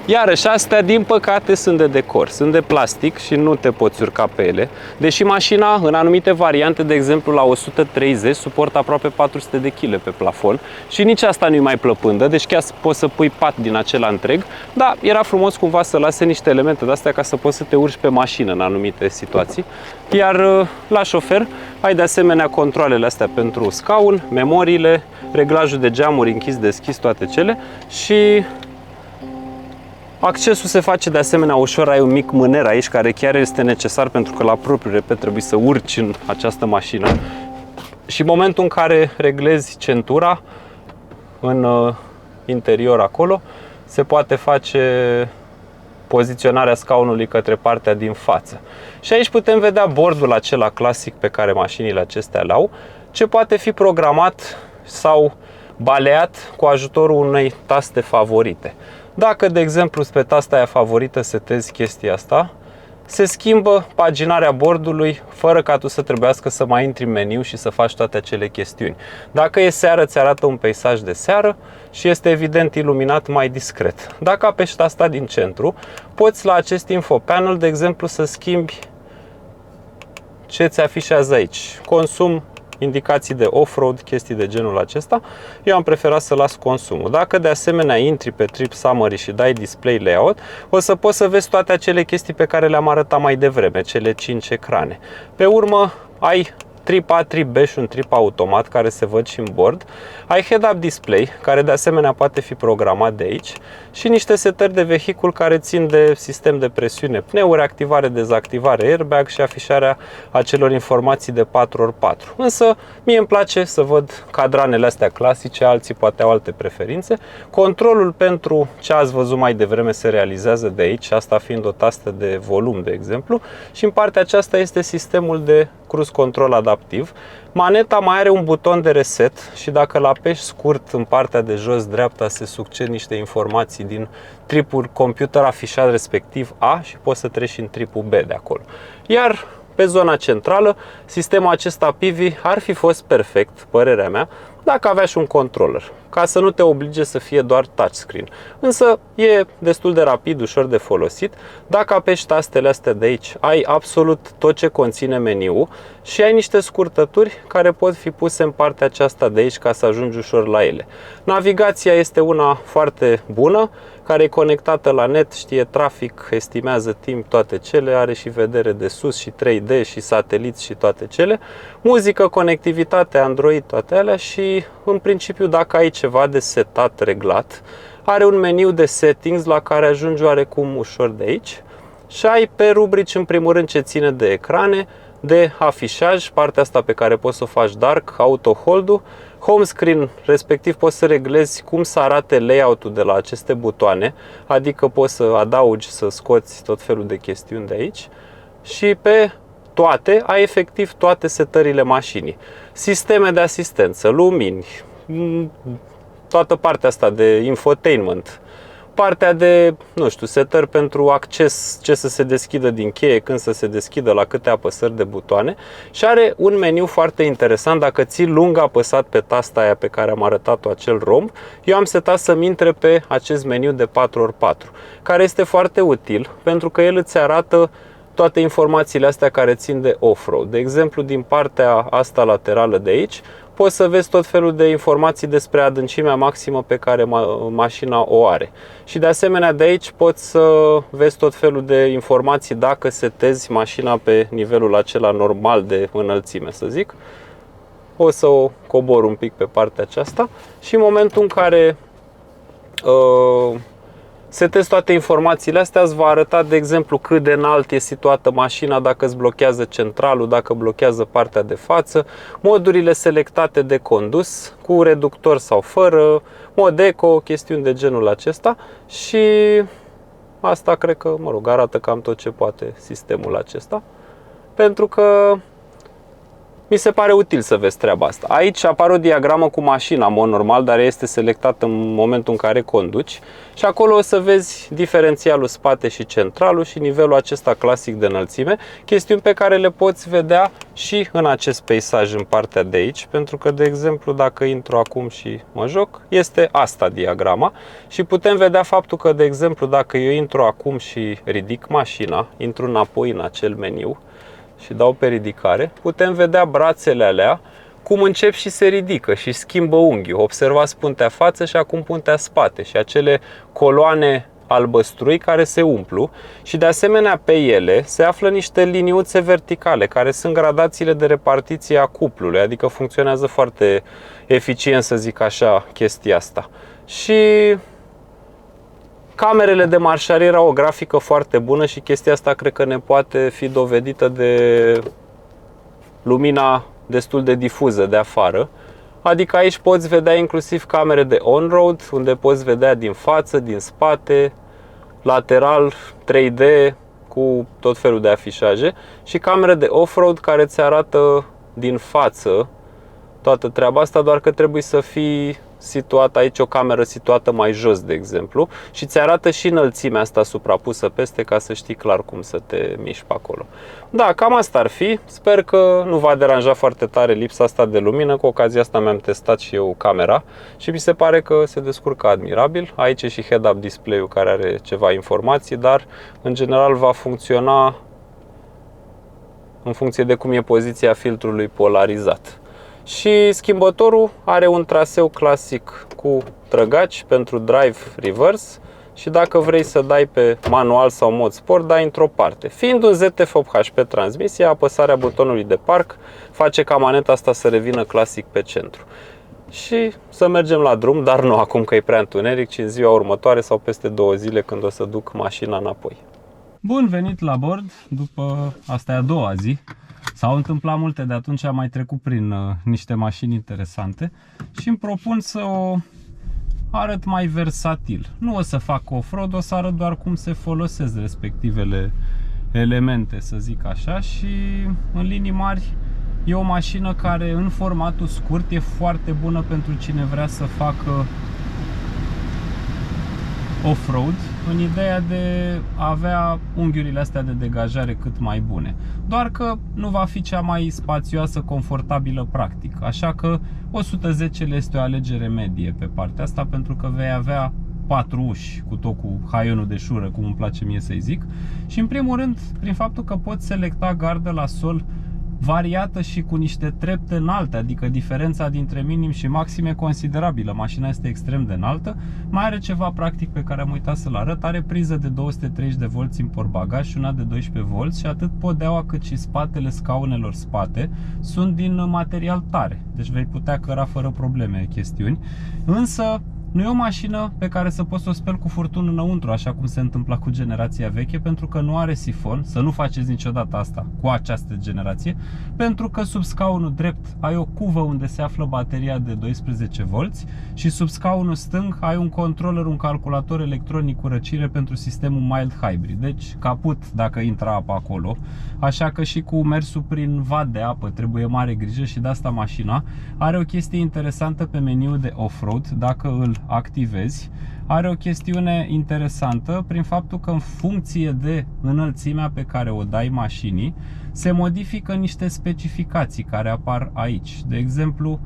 Iarăși, astea, din păcate, sunt de decor, sunt de plastic și nu te poți urca pe ele. Deși mașina, în anumite variante, de exemplu la 130, suportă aproape 400 de kg pe plafon și nici asta nu-i mai plăpândă, deci chiar poți să pui pat din acela întreg, dar era frumos cumva să lase niște elemente de-astea ca să poți să te urci pe mașină în anumite situații. Iar la șofer ai de asemenea controlele astea pentru scaun, memoriile, reglajul de geamuri închis-deschis, toate cele și accesul se face de asemenea ușor, ai un mic mâner aici care chiar este necesar pentru că la propriu, repet, trebuie să urci în această mașină. Și în momentul în care reglezi centura în interior acolo, se poate face poziționarea scaunului către partea din față. Și aici putem vedea bordul acela clasic pe care mașinile acestea le au, ce poate fi programat sau baleat cu ajutorul unei taste favorite. Dacă, de exemplu, pe tasta aia favorită setezi chestia asta, se schimbă paginarea bordului fără ca tu să trebuiască să mai intri în meniu și să faci toate acele chestiuni. Dacă e seară, îți arată un peisaj de seară și este evident iluminat mai discret. Dacă apeși tasta din centru, poți la acest info panel, de exemplu, să schimbi ce ți afișează aici. Consum, indicații de off-road, chestii de genul acesta. Eu am preferat să las consumul. Dacă de asemenea intri pe Trip Summary și dai Display Layout, o să poți să vezi toate acele chestii pe care le-am arătat mai devreme, cele 5 ecrane. Pe urmă ai trip A, trip B și un trip automat care se văd și în bord. Ai head-up display, care de asemenea poate fi programat de aici, și niște setări de vehicul care țin de sistem de presiune, pneuri, activare, dezactivare, airbag și afișarea acelor informații de 4x4. Însă mie îmi place să văd cadranele astea clasice, alții poate au alte preferințe. Controlul pentru ce ați văzut mai devreme se realizează de aici, asta fiind o tastă de volum, de exemplu, și în partea aceasta este sistemul de cruise control adaptiv. Maneta mai are un buton de reset și dacă îl apeși scurt în partea de jos dreapta se succed niște informații din tripul computer afișat respectiv A și poți să treci în tripul B de acolo. Iar pe zona centrală, sistemul acesta Pivi ar fi fost perfect, părerea mea, dacă avea și un controller, ca să nu te oblige să fie doar touchscreen. Însă e destul de rapid, ușor de folosit. Dacă apeși tastele astea de aici, ai absolut tot ce conține meniul și ai niște scurtături care pot fi puse în partea aceasta de aici ca să ajungi ușor la ele. Navigația este una foarte bună, care e conectată la net, știe trafic, estimează timp, toate cele, are și vedere de sus și 3D și sateliți și toate cele. Muzică, conectivitate, Android, toate alea și în principiu dacă ai ceva de setat, reglat, are un meniu de settings la care ajungi oarecum ușor de aici și ai pe rubrici în primul rând ce ține de ecrane, de afișaj, partea asta pe care poți să o faci dark, auto hold-ul, home screen, respectiv poți să reglezi cum să arate layout-ul de la aceste butoane, adică poți să adaugi, să scoți tot felul de chestiuni de aici și pe toate ai efectiv toate setările mașinii. Sisteme de asistență, lumini, toată partea asta de infotainment, partea de, nu știu, setări pentru acces, ce să se deschidă din cheie, când să se deschidă, la câte apăsări de butoane și are un meniu foarte interesant. Dacă ții lung apăsat pe tasta aia pe care am arătat-o, acel romb, eu am setat să-mi intre pe acest meniu de 4x4, care este foarte util pentru că el îți arată toate informațiile astea care țin de off-road. De exemplu, din partea asta laterală de aici, poți să vezi tot felul de informații despre adâncimea maximă pe care mașina o are. Și de asemenea de aici poți să vezi tot felul de informații dacă setezi mașina pe nivelul acela normal de înălțime, să zic. O să o cobor un pic pe partea aceasta și în momentul în care setezi toate informațiile astea, îți va arăta, de exemplu, cât de înalt e situată mașina, dacă îți blochează centralul, dacă blochează partea de față, modurile selectate de condus, cu reductor sau fără, mod eco, chestiuni de genul acesta și asta cred că, mă rog, arată cam tot ce poate sistemul acesta, pentru că mi se pare util să vezi treaba asta. Aici apare o diagramă cu mașina, în mod normal, dar este selectată în momentul în care conduci și acolo o să vezi diferențialul spate și centralul și nivelul acesta clasic de înălțime, chestiuni pe care le poți vedea și în acest peisaj în partea de aici, pentru că, de exemplu, dacă intru acum și mă joc, este asta diagrama și putem vedea faptul că, de exemplu, dacă eu intru acum și ridic mașina, intru înapoi în acel meniu și dau pe ridicare, putem vedea brațele alea cum încep și se ridică și schimbă unghiul. Observați puntea față și acum puntea spate și acele coloane albăstrui care se umplu și de asemenea pe ele se află niște liniuțe verticale care sunt gradațiile de repartiție a cuplului, adică funcționează foarte eficient, să zic așa, chestia asta. Și camerele de marșarier au o grafică foarte bună și chestia asta cred că ne poate fi dovedită de lumina destul de difuză de afară. Adică aici poți vedea inclusiv camere de on-road, unde poți vedea din față, din spate, lateral, 3D, cu tot felul de afișaje, și camere de off-road care îți arată din față toată treaba asta, doar că trebuie să fii situat aici, o cameră situată mai jos, de exemplu, și ți arată și înălțimea asta suprapusă peste, ca să știi clar cum să te miști pe acolo. Da, cam asta ar fi. Sper că nu va deranja foarte tare lipsa asta de lumină. Cu ocazia asta mi-am testat și eu camera și mi se pare că se descurcă admirabil. Aici e și head-up display-ul care are ceva informații, dar în general va funcționa în funcție de cum e poziția filtrului polarizat. Și schimbătorul are un traseu clasic cu trăgaci pentru drive reverse și dacă vrei să dai pe manual sau mod sport, dai într-o parte. Fiind un ZF 8HP transmisie, apăsarea butonului de parc face ca maneta asta să revină clasic pe centru. Și să mergem la drum, dar nu acum că e prea întuneric, ci în ziua următoare sau peste 2 zile când o să duc mașina înapoi. Bun venit la bord, după asta e a doua zi. S-au întâmplat multe de atunci, am mai trecut prin niște mașini interesante și îmi propun să o arăt mai versatil. Nu o să fac off-road, o să arăt doar cum se folosesc respectivele elemente, să zic așa, și în linii mari e o mașină care în formatul scurt e foarte bună pentru cine vrea să facă off-road, în ideea de a avea unghiurile astea de degajare cât mai bune. Doar că nu va fi cea mai spațioasă, confortabilă, practic. Așa că 110 este o alegere medie pe partea asta, pentru că vei avea 4 uși, cu tot cu haionul de șură, cum îmi place mie să-i zic. Și în primul rând, prin faptul că poți selecta gardă la sol variată și cu niște trepte înalte, adică diferența dintre minim și maxim e considerabilă. Mașina este extrem de înaltă. Mai are ceva practic pe care am uitat să-l arăt. Are priză de 230 de volți în portbagaj și una de 12 volți și atât podeaua cât și spatele scaunelor spate sunt din material tare. Deci vei putea căra fără probleme chestiuni. Însă nu e o mașină pe care să poți să o speli cu furtun înăuntru, așa cum se întâmpla cu generația veche, pentru că nu are sifon. Să nu faceți niciodată asta cu această generație, pentru că sub scaunul drept ai o cuvă unde se află bateria de 12 volți și sub scaunul stâng ai un controller, un calculator electronic cu răcire pentru sistemul mild hybrid. Deci caput dacă intră apă acolo. Așa că și cu mersul prin vad de apă trebuie mare grijă și de asta mașina are o chestie interesantă pe meniul de off-road. Dacă îl activezi, are o chestiune interesantă prin faptul că în funcție de înălțimea pe care o dai mașinii, se modifică niște specificații care apar aici. De exemplu,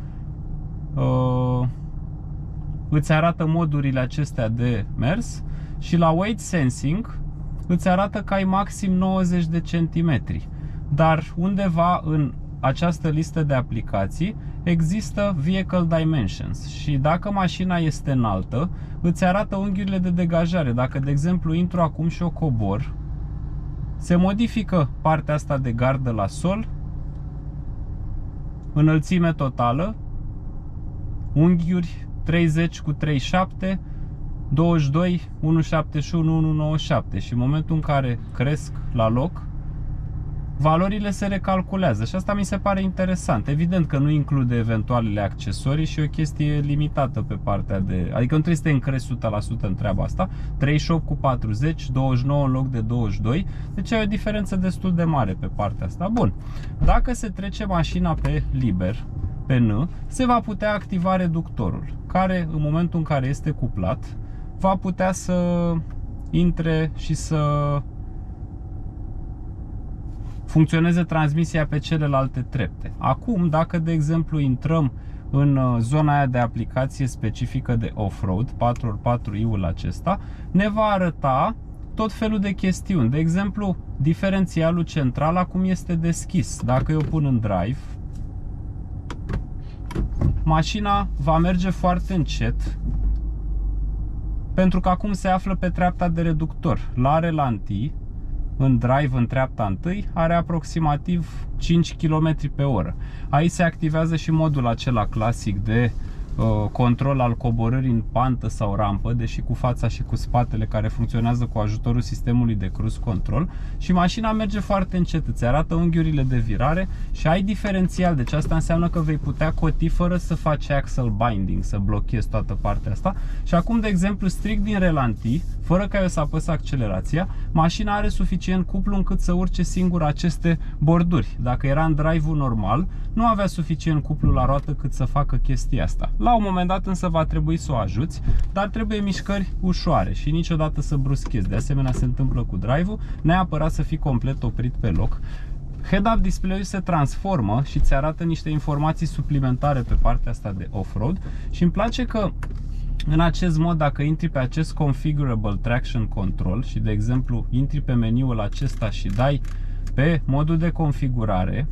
îți arată modurile acestea de mers și la weight sensing îți arată că ai maxim 90 de centimetri. Dar undeva în această listă de aplicații există Vehicle Dimensions și dacă mașina este înaltă, îți arată unghiurile de degajare. Dacă, de exemplu, intru acum și o cobor, se modifică partea asta de gardă la sol, înălțime totală, unghiuri 30 cu 37, 22, 171, 197 și în momentul în care cresc la loc, valorile se recalculează și asta mi se pare interesant. Evident că nu include eventualele accesorii și o chestie limitată pe partea de... Adică nu trebuie să te încrezi 100% în treaba asta. 38 cu 40, 29 în loc de 22. Deci e o diferență destul de mare pe partea asta. Bun. Dacă se trece mașina pe liber, pe N, se va putea activa reductorul, care în momentul în care este cuplat va putea să intre și să funcționeze transmisia pe celelalte trepte. Acum, dacă de exemplu intrăm în zona aia de aplicație specifică de off-road, 4x4i-ul acesta, ne va arăta tot felul de chestiuni. De exemplu, diferențialul central acum este deschis. Dacă eu pun în drive, mașina va merge foarte încet, pentru că acum se află pe treapta de reductor. La relanti, în drive, în treapta întâi, are aproximativ 5 km pe oră. Aici se activează și modul acela clasic de control al coborârii în pantă sau rampă, deși cu fața și cu spatele, care funcționează cu ajutorul sistemului de cruise control, și mașina merge foarte încet, îți arată unghiurile de virare și ai diferențial, deci asta înseamnă că vei putea coti fără să faci axle binding, să blochezi toată partea asta. Și acum, de exemplu, strict din relantii, fără ca eu să apăs accelerația, mașina are suficient cuplu încât să urce singur aceste borduri. Dacă era în drive-ul normal, nu avea suficient cuplu la roată cât să facă chestia asta. La un moment dat însă va trebui să o ajuți, dar trebuie mișcări ușoare și niciodată să bruschezi. De asemenea se întâmplă cu drive-ul, neapărat să fii complet oprit pe loc. Head-up display-ul se transformă și îți arată niște informații suplimentare pe partea asta de off-road și îmi place că în acest mod, dacă intri pe acest Configurable Traction Control și, de exemplu, intri pe meniul acesta și dai pe modul de configurare,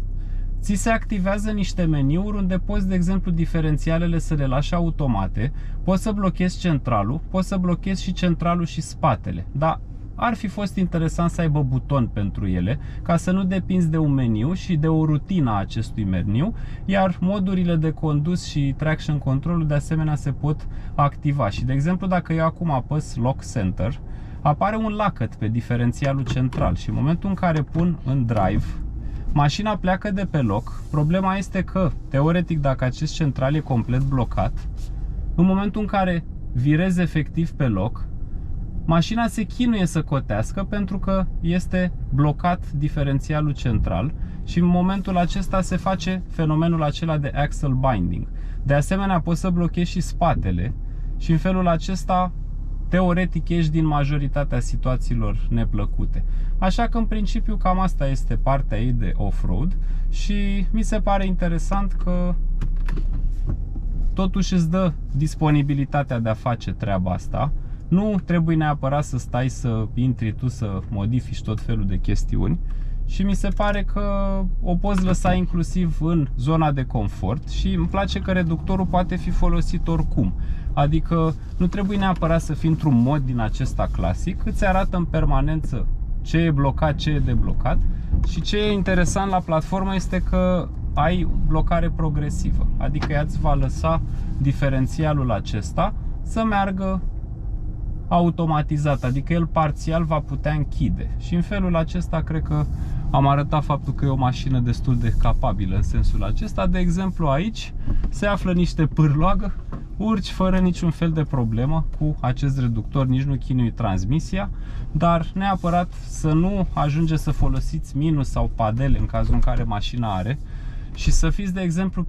ți se activează niște meniuri unde poți, de exemplu, diferențialele să le lași automate, poți să blochezi centralul, poți să blochezi și centralul și spatele, dar ar fi fost interesant să aibă buton pentru ele, ca să nu depinzi de un meniu și de o rutină a acestui meniu, iar modurile de condus și traction control de asemenea se pot activa. Și, de exemplu, dacă eu acum apăs Lock Center, apare un lacăt pe diferențialul central și în momentul în care pun în drive, mașina pleacă de pe loc. Problema este că, teoretic, dacă acest central e complet blocat, în momentul în care virezi efectiv pe loc, mașina se chinuie să cotească pentru că este blocat diferențialul central și în momentul acesta se face fenomenul acela de axle binding. De asemenea, poți să blochezi și spatele și în felul acesta teoretic ieși din majoritatea situațiilor neplăcute. Așa că în principiu cam asta este partea ei de off-road și mi se pare interesant că totuși îți dă disponibilitatea de a face treaba asta. Nu trebuie neapărat să stai să intri tu să modifici tot felul de chestiuni și mi se pare că o poți lăsa inclusiv în zona de confort și îmi place că reductorul poate fi folosit oricum. Adică nu trebuie neapărat să fii într-un mod din acesta clasic, îți arată în permanență ce e blocat, ce e deblocat și ce e interesant la platformă este că ai blocare progresivă, adică ea îți va lăsa diferențialul acesta să meargă automatizat, adică el parțial va putea închide și în felul acesta cred că am arătat faptul că e o mașină destul de capabilă în sensul acesta. De exemplu, aici se află niște pârloagă, urci fără niciun fel de problemă cu acest reductor, nici nu chinui transmisia, dar neapărat să nu ajunge să folosiți minus sau padele în cazul în care mașina are și să fiți, de exemplu,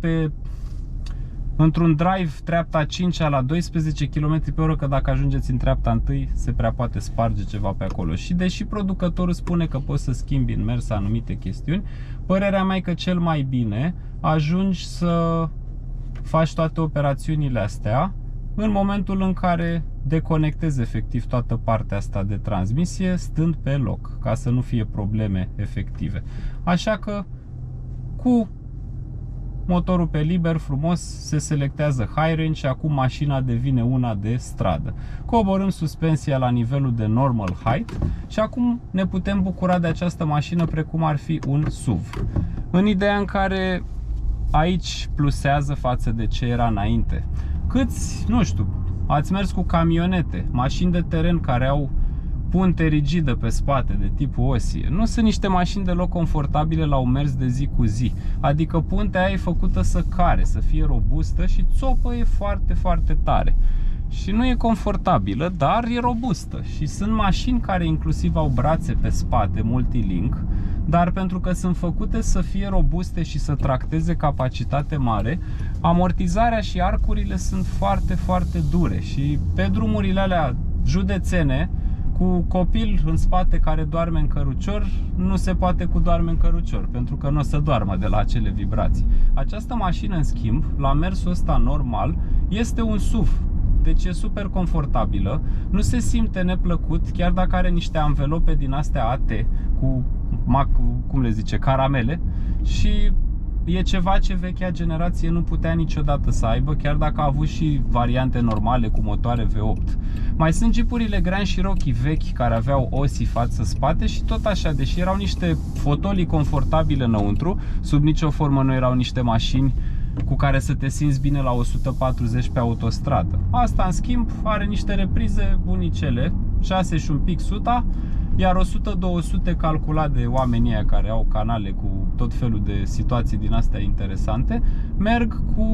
într-un drive treapta 5 la 12 km/h, că dacă ajungeți în treapta 1 se prea poate sparge ceva pe acolo. Și deși producătorul spune că poți să schimbi în mers anumite chestiuni, părerea mea e că cel mai bine ajungi să faci toate operațiunile astea în momentul în care deconectezi efectiv toată partea asta de transmisie stând pe loc, ca să nu fie probleme efective. Așa că cu motorul pe liber, frumos, se selectează high range și acum mașina devine una de stradă. Coborâm suspensia la nivelul de normal height și acum ne putem bucura de această mașină precum ar fi un SUV. În ideea în care aici plusează față de ce era înainte. Câți, nu știu, ați mers cu camionete, mașini de teren care au punte rigidă pe spate de tipul Osie. Nu sunt niște mașini deloc confortabile la un mers de zi cu zi. Adică puntea aia e făcută să care, să fie robustă și țopă e foarte, foarte tare. Și nu e confortabilă, dar e robustă. Și sunt mașini care inclusiv au brațe pe spate, multilink, dar pentru că sunt făcute să fie robuste și să tracteze capacitate mare, amortizarea și arcurile sunt foarte, foarte dure. Și pe drumurile alea județene, cu copil în spate care doarme în cărucior, nu se poate cu doarme în cărucior, pentru că nu o să doarmă de la acele vibrații. Această mașină, în schimb, la mersul ăsta normal, este un SUV. Deci e super confortabilă, nu se simte neplăcut, chiar dacă are niște anvelope din astea AT cu, cum le zice, caramele și e ceva ce vechea generație nu putea niciodată să aibă, chiar dacă a avut și variante normale cu motoare V8. Mai sunt jeepurile Grand Cherokee vechi care aveau osi față-spate și tot așa, deși erau niște fotolii confortabile înăuntru, sub nicio formă nu erau niște mașini cu care să te simți bine la 140 pe autostradă. Asta, în schimb, are niște reprize bunicele, 6 și un pic suta, iar 100-200 calculat de oamenii aia care au canale cu tot felul de situații din astea interesante, merg cu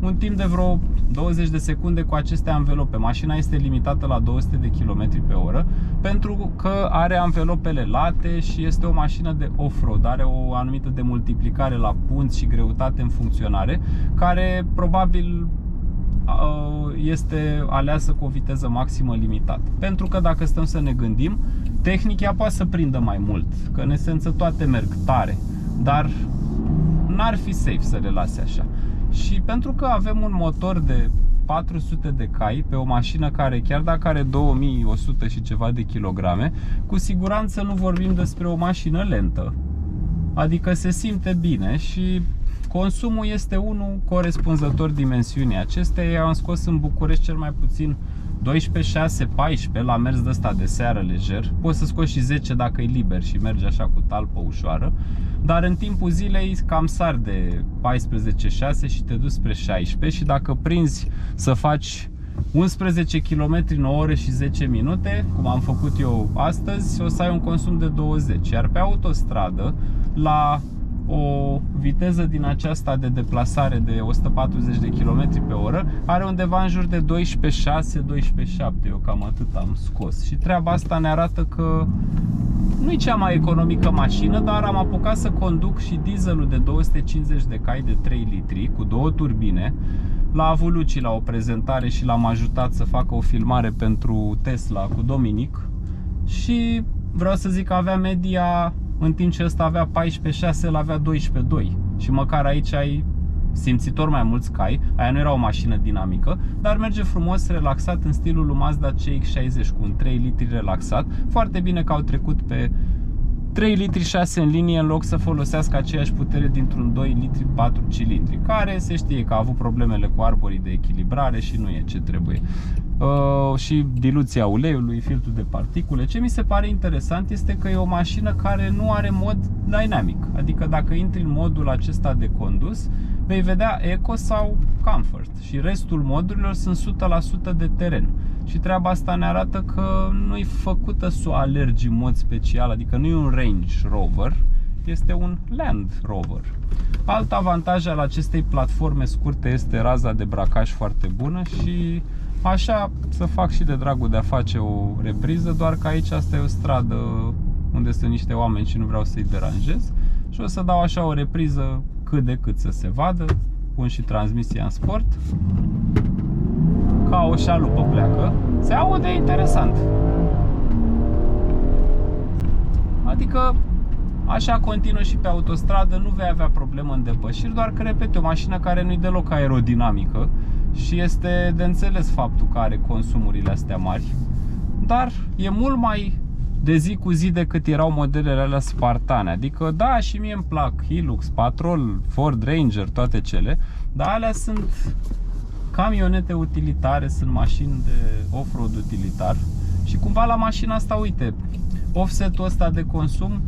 un timp de vreo 20 de secunde cu aceste anvelope. Mașina este limitată la 200 de km pe oră pentru că are anvelopele late și este o mașină de off-road. Are o anumită demultiplicare la punți și greutate în funcționare, care probabil este aleasă cu o viteză maximă limitată. Pentru că dacă stăm să ne gândim, tehnic ea poate să prindă mai mult, că în esență toate merg tare, dar n-ar fi safe să le lase așa. Și pentru că avem un motor de 400 de cai pe o mașină care, chiar dacă are 2100 și ceva de kilograme, cu siguranță nu vorbim despre o mașină lentă. Adică se simte bine și consumul este unul corespunzător dimensiunii acesteia. Am scos în București cel mai puțin 12, 6, 14 la mers de ăsta de seară lejer. Poți să scoți și 10 dacă e liber și mergi așa cu talpă ușoară. Dar în timpul zilei cam sar de 14-6 și te duci spre 16. Și dacă prinzi să faci 11 km în o oră și 10 minute, cum am făcut eu astăzi, o să ai un consum de 20. Iar pe autostradă, la o viteză din aceasta de deplasare de 140 de km pe oră, are undeva în jur de 12,6, 12,7. Eu cam atât am scos. Și treaba asta ne arată că nu e cea mai economică mașină, dar am apucat să conduc și dieselul de 250 de cai de 3 litri cu 2 turbine. L-a avut Luci la o prezentare și l-am ajutat să facă o filmare pentru Tesla cu Dominic. Și vreau să zic că avea media, în timp ce ăsta avea 14,6, el avea 12,2. Și măcar aici ai simțitor mai mulți cai. Aia nu era o mașină dinamică, dar merge frumos, relaxat, în stilul lui Mazda CX-60, cu un 3 litri relaxat. Foarte bine că au trecut pe 3 litri 6 în linie, în loc să folosească aceeași putere dintr-un 2 litri 4 cilindri, care se știe că a avut problemele cu arborii de echilibrare și nu e ce trebuie. Și diluția uleiului, filtrul de particule. Ce mi se pare interesant este că e o mașină care nu are mod dynamic. Adică dacă intri în modul acesta de condus, vei vedea Eco sau Comfort și restul modurilor sunt 100% de teren. Și treaba asta ne arată că nu e făcută să o alergi în mod special, adică nu e un Range Rover, este un Land Rover. Alt avantaj al acestei platforme scurte este raza de bracaj foarte bună și așa să fac și de dragul de a face o repriză, doar că aici asta e o stradă unde sunt niște oameni și nu vreau să-i deranjez. Și o să dau așa o repriză cât de cât să se vadă. Pun și transmisia în sport. Ca o șalupă pleacă. Se aude interesant. Adică așa continuă și pe autostradă, nu vei avea problemă în depășiri, doar că, repet, o mașină care nu-i deloc aerodinamică și este de înțeles faptul că are consumurile astea mari, dar e mult mai de zi cu zi decât erau modelele alea spartane. Adică da, și mie îmi plac Hilux, Patrol, Ford Ranger, toate cele, dar alea sunt camionete utilitare, sunt mașini de off-road utilitar. Și cumva la mașina asta, uite, offset-ul ăsta de consum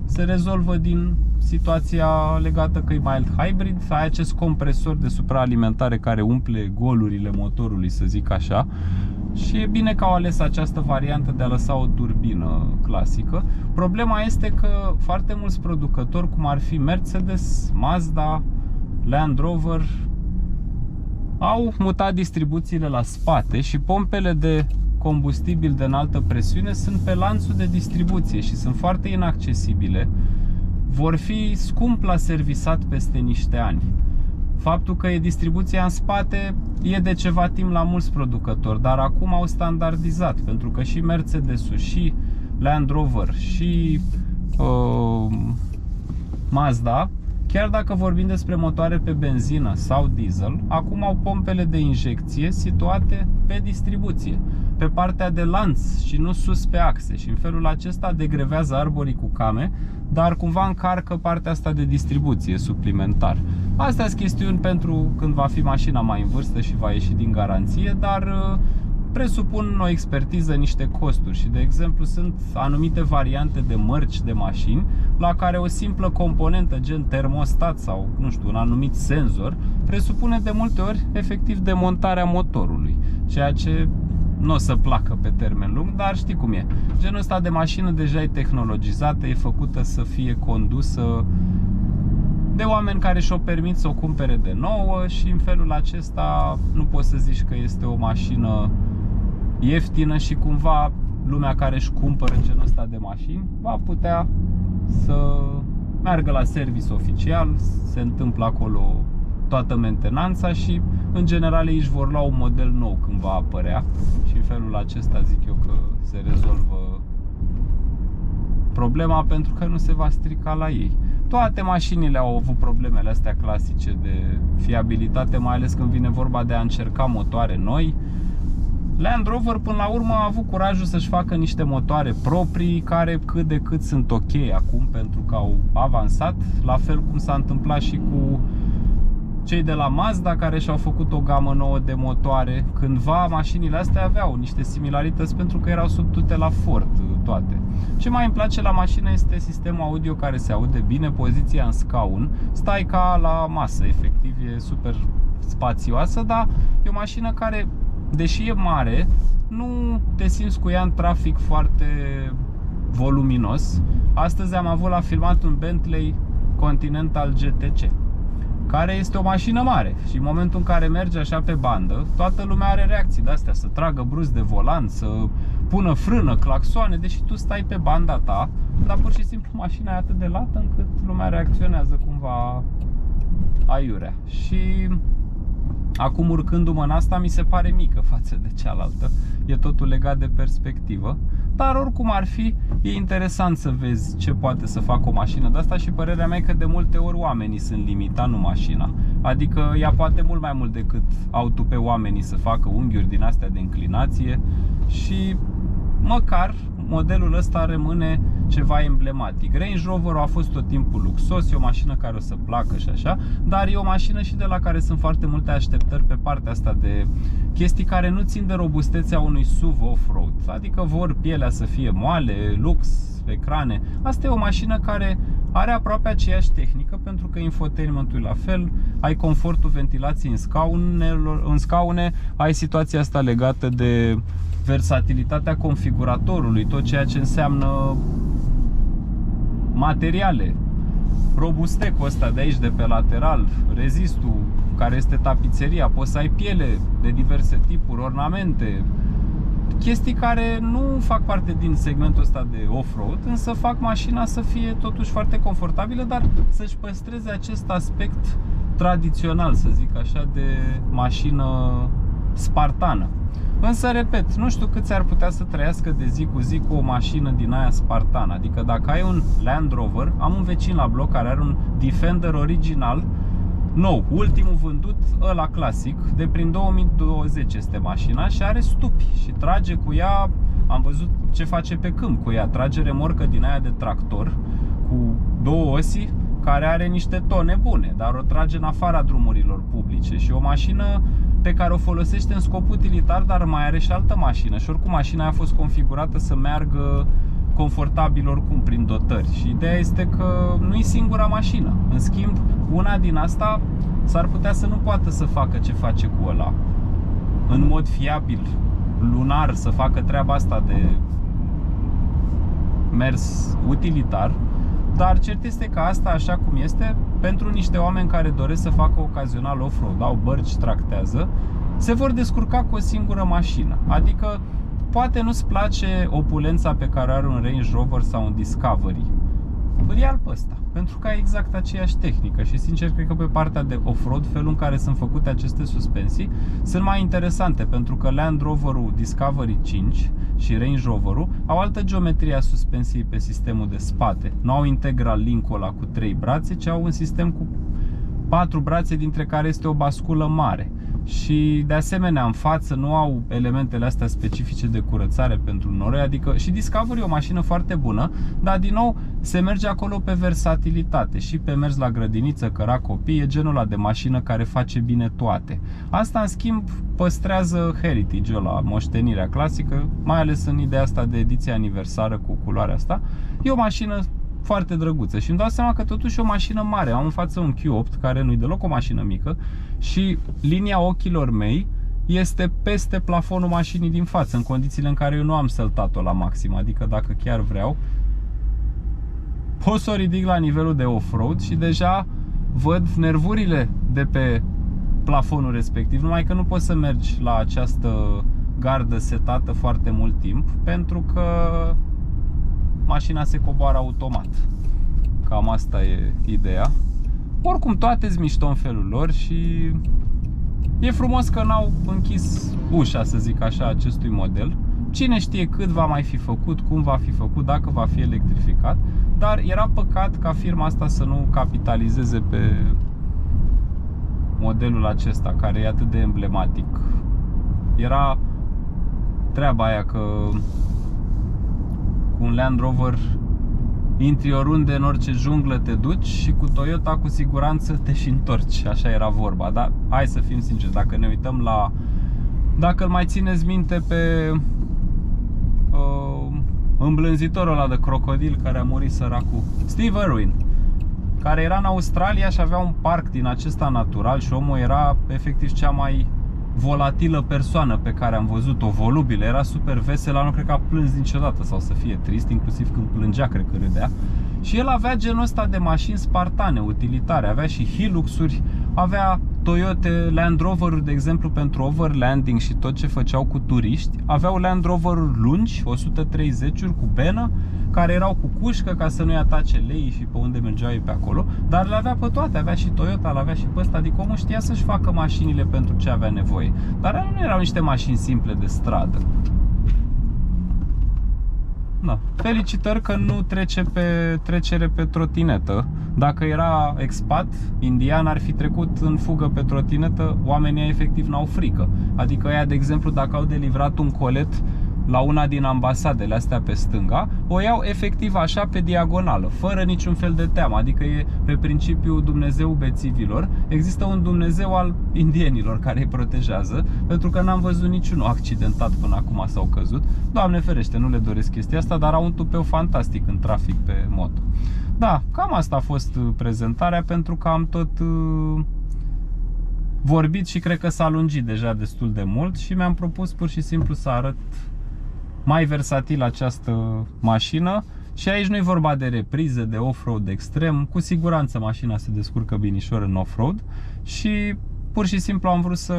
se rezolvă din situația legată că e mild hybrid, ai acest compresor de supraalimentare care umple golurile motorului, să zic așa. Și e bine că au ales această variantă de a lăsa o turbină clasică. Problema este că foarte mulți producători, cum ar fi Mercedes, Mazda, Land Rover, au mutat distribuțiile la spate și pompele de combustibil de înaltă presiune sunt pe lanțul de distribuție și sunt foarte inaccesibile. Vor fi scump la servisat peste niște ani. Faptul că e distribuția în spate e de ceva timp la mulți producători, dar acum au standardizat, pentru că și Mercedes-ul, și Land Rover, și Mazda, chiar dacă vorbim despre motoare pe benzină sau diesel, acum au pompele de injecție situate pe distribuție, pe partea de lanț și nu sus pe axe, și în felul acesta degrevează arborii cu came, dar cumva încarcă partea asta de distribuție suplimentar. Astea sunt chestiuni pentru când va fi mașina mai în vârstă și va ieși din garanție, dar presupun o expertiză, niște costuri și, de exemplu, sunt anumite variante de mărci de mașini la care o simplă componentă gen termostat sau, nu știu, un anumit senzor presupune de multe ori efectiv demontarea motorului, ceea ce nu o să placă pe termen lung, dar știi cum e. Genul ăsta de mașină deja e tehnologizată, e făcută să fie condusă de oameni care și-o permit să o cumpere de nouă și în felul acesta nu poți să zici că este o mașină ieftină și cumva lumea care își cumpără genul ăsta de mașini va putea să meargă la service oficial, se întâmplă acolo toată mentenanța și în general ei își vor lua un model nou când va apărea și în felul acesta zic eu că se rezolvă problema pentru că nu se va strica la ei. Toate mașinile au avut problemele astea clasice de fiabilitate, mai ales când vine vorba de a încerca motoare noi. Land Rover până la urmă a avut curajul să-și facă niște motoare proprii care cât de cât sunt ok acum pentru că au avansat, la fel cum s-a întâmplat și cu cei de la Mazda care și-au făcut o gamă nouă de motoare. Cândva mașinile astea aveau niște similarități pentru că erau sub tutela Ford toate. Ce mai îmi place la mașină este sistemul audio care se aude bine, poziția în scaun, stai ca la masă, efectiv e super spațioasă, dar e o mașină care, deși e mare, nu te simți cu ea în trafic foarte voluminos. Astăzi am avut la filmat un Bentley Continental GTC, care este o mașină mare și în momentul în care merge așa pe bandă, toată lumea are reacții de-astea, să tragă brusc de volan, să pună frână, claxoane, deși tu stai pe banda ta, dar pur și simplu mașina e atât de lată încât lumea reacționează cumva aiurea. Și acum, urcându-mă în asta, mi se pare mică față de cealaltă. E totul legat de perspectivă. Dar oricum ar fi, e interesant să vezi ce poate să facă o mașină de asta și părerea mea e că de multe ori oamenii sunt limitați, nu mașina. Adică ea poate mult mai mult decât au tu pe oamenii să facă unghiuri din astea de înclinație și măcar modelul ăsta rămâne ceva emblematic. Range Rover a fost tot timpul luxos, e o mașină care o să placă și așa, dar e o mașină și de la care sunt foarte multe așteptări pe partea asta de chestii care nu țin de robustețea unui SUV off-road. Adică vor pielea să fie moale, lux, ecrane. Asta e o mașină care are aproape aceeași tehnică pentru că infotainmentul e la fel, ai confortul ventilației în scaune, ai situația asta legată de versatilitatea configuratorului, tot ceea ce înseamnă materiale, robustecul ăsta de aici, de pe lateral, rezistul care este tapiseria, poți să ai piele de diverse tipuri, ornamente, chestii care nu fac parte din segmentul ăsta de off-road, însă fac mașina să fie totuși foarte confortabilă, dar să-și păstreze acest aspect tradițional, să zic așa, de mașină spartană. Însă, repet, nu știu câți ar putea să trăiască de zi cu zi cu o mașină din aia spartană. Adică dacă ai un Land Rover, am un vecin la bloc care are un Defender original, nou, ultimul vândut, ăla clasic, de prin 2020 este mașina și are stupi și trage cu ea, am văzut ce face pe câmp cu ea, trage remorcă din aia de tractor cu două osi, care are niște tone bune, dar o trage în afara drumurilor publice și o mașină pe care o folosește în scop utilitar, dar mai are și altă mașină și oricum mașina a fost configurată să meargă confortabil oricum prin dotări și ideea este că nu e singura mașină. În schimb, una din asta s-ar putea să nu poată să facă ce face cu ăla în mod fiabil, lunar, să facă treaba asta de mers utilitar. Dar cert este că asta, așa cum este, pentru niște oameni care doresc să facă ocazional off-road, au bărci, tractează, se vor descurca cu o singură mașină. Adică poate nu-ți place opulența pe care are un Range Rover sau un Discovery, îl ia pe ăsta, pentru că ai exact aceeași tehnică și sincer cred că pe partea de off-road, felul în care sunt făcute aceste suspensii sunt mai interesante, pentru că Land Rover-ul Discovery 5 și Range Rover-ul au altă geometrie a suspensiei pe sistemul de spate. Nu au integral link-ul ăla cu 3 brațe, ci au un sistem cu 4 brațe, dintre care este o basculă mare. Și de asemenea în față nu au elementele astea specifice de curățare pentru noroi, adică și Discovery e o mașină foarte bună, dar din nou se merge acolo pe versatilitate, și pe mers la grădiniță, căra copii, e genul ăla de mașină care face bine toate. Asta, în schimb, păstrează heritage-ul ăla, moștenirea clasică, mai ales în ideea asta de ediție aniversară cu culoarea asta. E o mașină foarte drăguță și îmi dau seama că totuși e o mașină mare. Am în față un Q8, care nu-i deloc o mașină mică, și linia ochilor mei este peste plafonul mașinii din față, în condițiile în care eu nu am săltat-o la maxim. Adică dacă chiar vreau, pot să o ridic la nivelul de off-road și deja văd nervurile de pe plafonul respectiv, numai că nu poți să mergi la această gardă setată foarte mult timp, pentru că mașina se coboară automat. Cam asta e ideea. Oricum, toate-s mișto în felul lor și e frumos că n-au închis ușa, să zic așa, acestui model. Cine știe cât va mai fi făcut, cum va fi făcut, dacă va fi electrificat. Dar era păcat ca firma asta să nu capitalizeze pe modelul acesta, care e atât de emblematic. Era treaba aia că cu un Land Rover intri oriunde, în orice junglă te duci, și cu Toyota cu siguranță te și întorci. Așa era vorba. Dar hai să fim sinceri, dacă ne uităm la... Dacă îl mai țineți minte pe îmblânzitorul ăla de crocodil care a murit, săracul, Steve Irwin, care era în Australia și avea un parc din acesta natural și omul era efectiv cea mai volatilă persoană pe care am văzut-o, volubilă, era super veselă, nu cred că a plâns niciodată sau să fie trist, inclusiv când plângea cred că râdea. Și el avea genul ăsta de mașini spartane, utilitare, avea și Hilux-uri, avea Toyota Land Rover-uri, de exemplu, pentru overlanding și tot ce făceau cu turiști. Aveau Land Rover-uri lungi, 130-uri cu benă, care erau cu cușcă ca să nu-i atace leii și pe unde mergeau ei pe acolo. Dar le avea pe toate, avea și Toyota, le avea și pe ăsta. Adică omul știa să-și facă mașinile pentru ce avea nevoie. Dar nu erau niște mașini simple de stradă. Da. Felicitări că nu trece pe trecere pe trotinetă. Dacă era expat indian, ar fi trecut în fugă pe trotinetă. Oamenii efectiv n-au frică. Adică ăia, de exemplu, dacă au de livrat un colet la una din ambasadele astea pe stânga, o iau efectiv așa pe diagonală, fără niciun fel de teamă. Adică e pe principiul Dumnezeu bețivilor. Există un Dumnezeu al indienilor care îi protejează, pentru că n-am văzut niciunul accidentat până acum sau căzut. Doamne ferește, nu le doresc chestia asta, dar au un tupeu fantastic în trafic pe moto. Da, cam asta a fost prezentarea, pentru că am tot vorbit și cred că s-a lungit deja destul de mult și mi-am propus pur și simplu să arăt mai versatil această mașină. Și aici nu e vorba de repriză, de off-road extrem. Cu siguranță mașina se descurcă binișor în off-road și pur și simplu am vrut să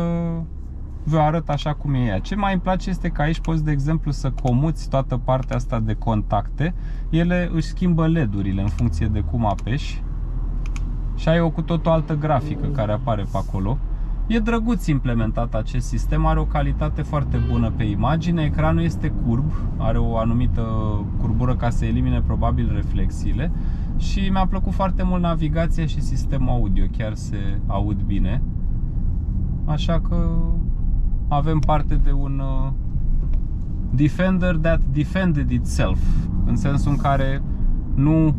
vă arăt așa cum e ea. Ce mai îmi place este că aici poți, de exemplu, să comuți toată partea asta de contacte. Ele își schimbă LED-urile în funcție de cum apeși și ai o cu tot o altă grafică care apare pe acolo. E drăguț implementat acest sistem, are o calitate foarte bună pe imagine, ecranul este curb, are o anumită curbură ca să elimine probabil reflexiile și mi-a plăcut foarte mult navigația și sistemul audio, chiar se aud bine. Așa că avem parte de un Defender that defended itself, în sensul în care nu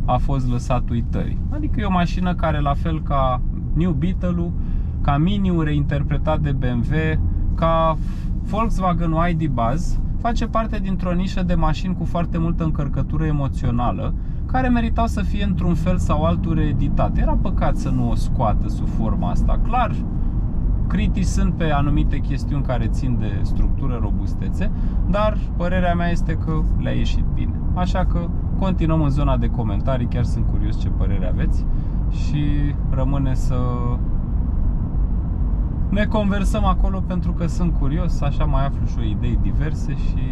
a fost lăsat uitării. Adică e o mașină care, la fel ca New Beetle-ul, ca Mini-ul reinterpretat de BMW, ca Volkswagen ID Buzz, face parte dintr-o nișă de mașini cu foarte multă încărcătură emoțională, care meritau să fie într-un fel sau altul reeditate. Era păcat să nu o scoată sub forma asta. Clar, critici sunt pe anumite chestiuni care țin de structură, robustețe, dar părerea mea este că le-a ieșit bine. Așa că continuăm în zona de comentarii, chiar sunt curios ce părere aveți și rămâne să ne conversăm acolo, pentru că sunt curios, așa mai aflu și o idei diverse și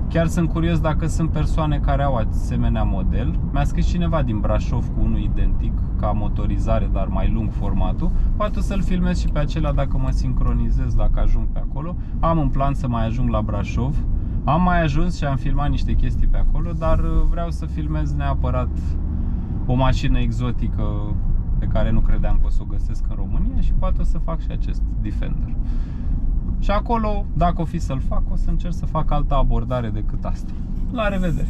chiar sunt curios dacă sunt persoane care au asemenea model. Mi-a scris cineva din Brașov cu unul identic, ca motorizare, dar mai lung formatul. Poate să-l filmez și pe acela dacă mă sincronizez, dacă ajung pe acolo. Am în plan să mai ajung la Brașov. Am mai ajuns și am filmat niște chestii pe acolo, dar vreau să filmez neapărat o mașină exotică pe care nu credeam că o să o găsesc în România și poate o să fac și acest Defender. Și acolo, dacă o fi să-l fac, o să încerc să fac altă abordare decât asta. La revedere!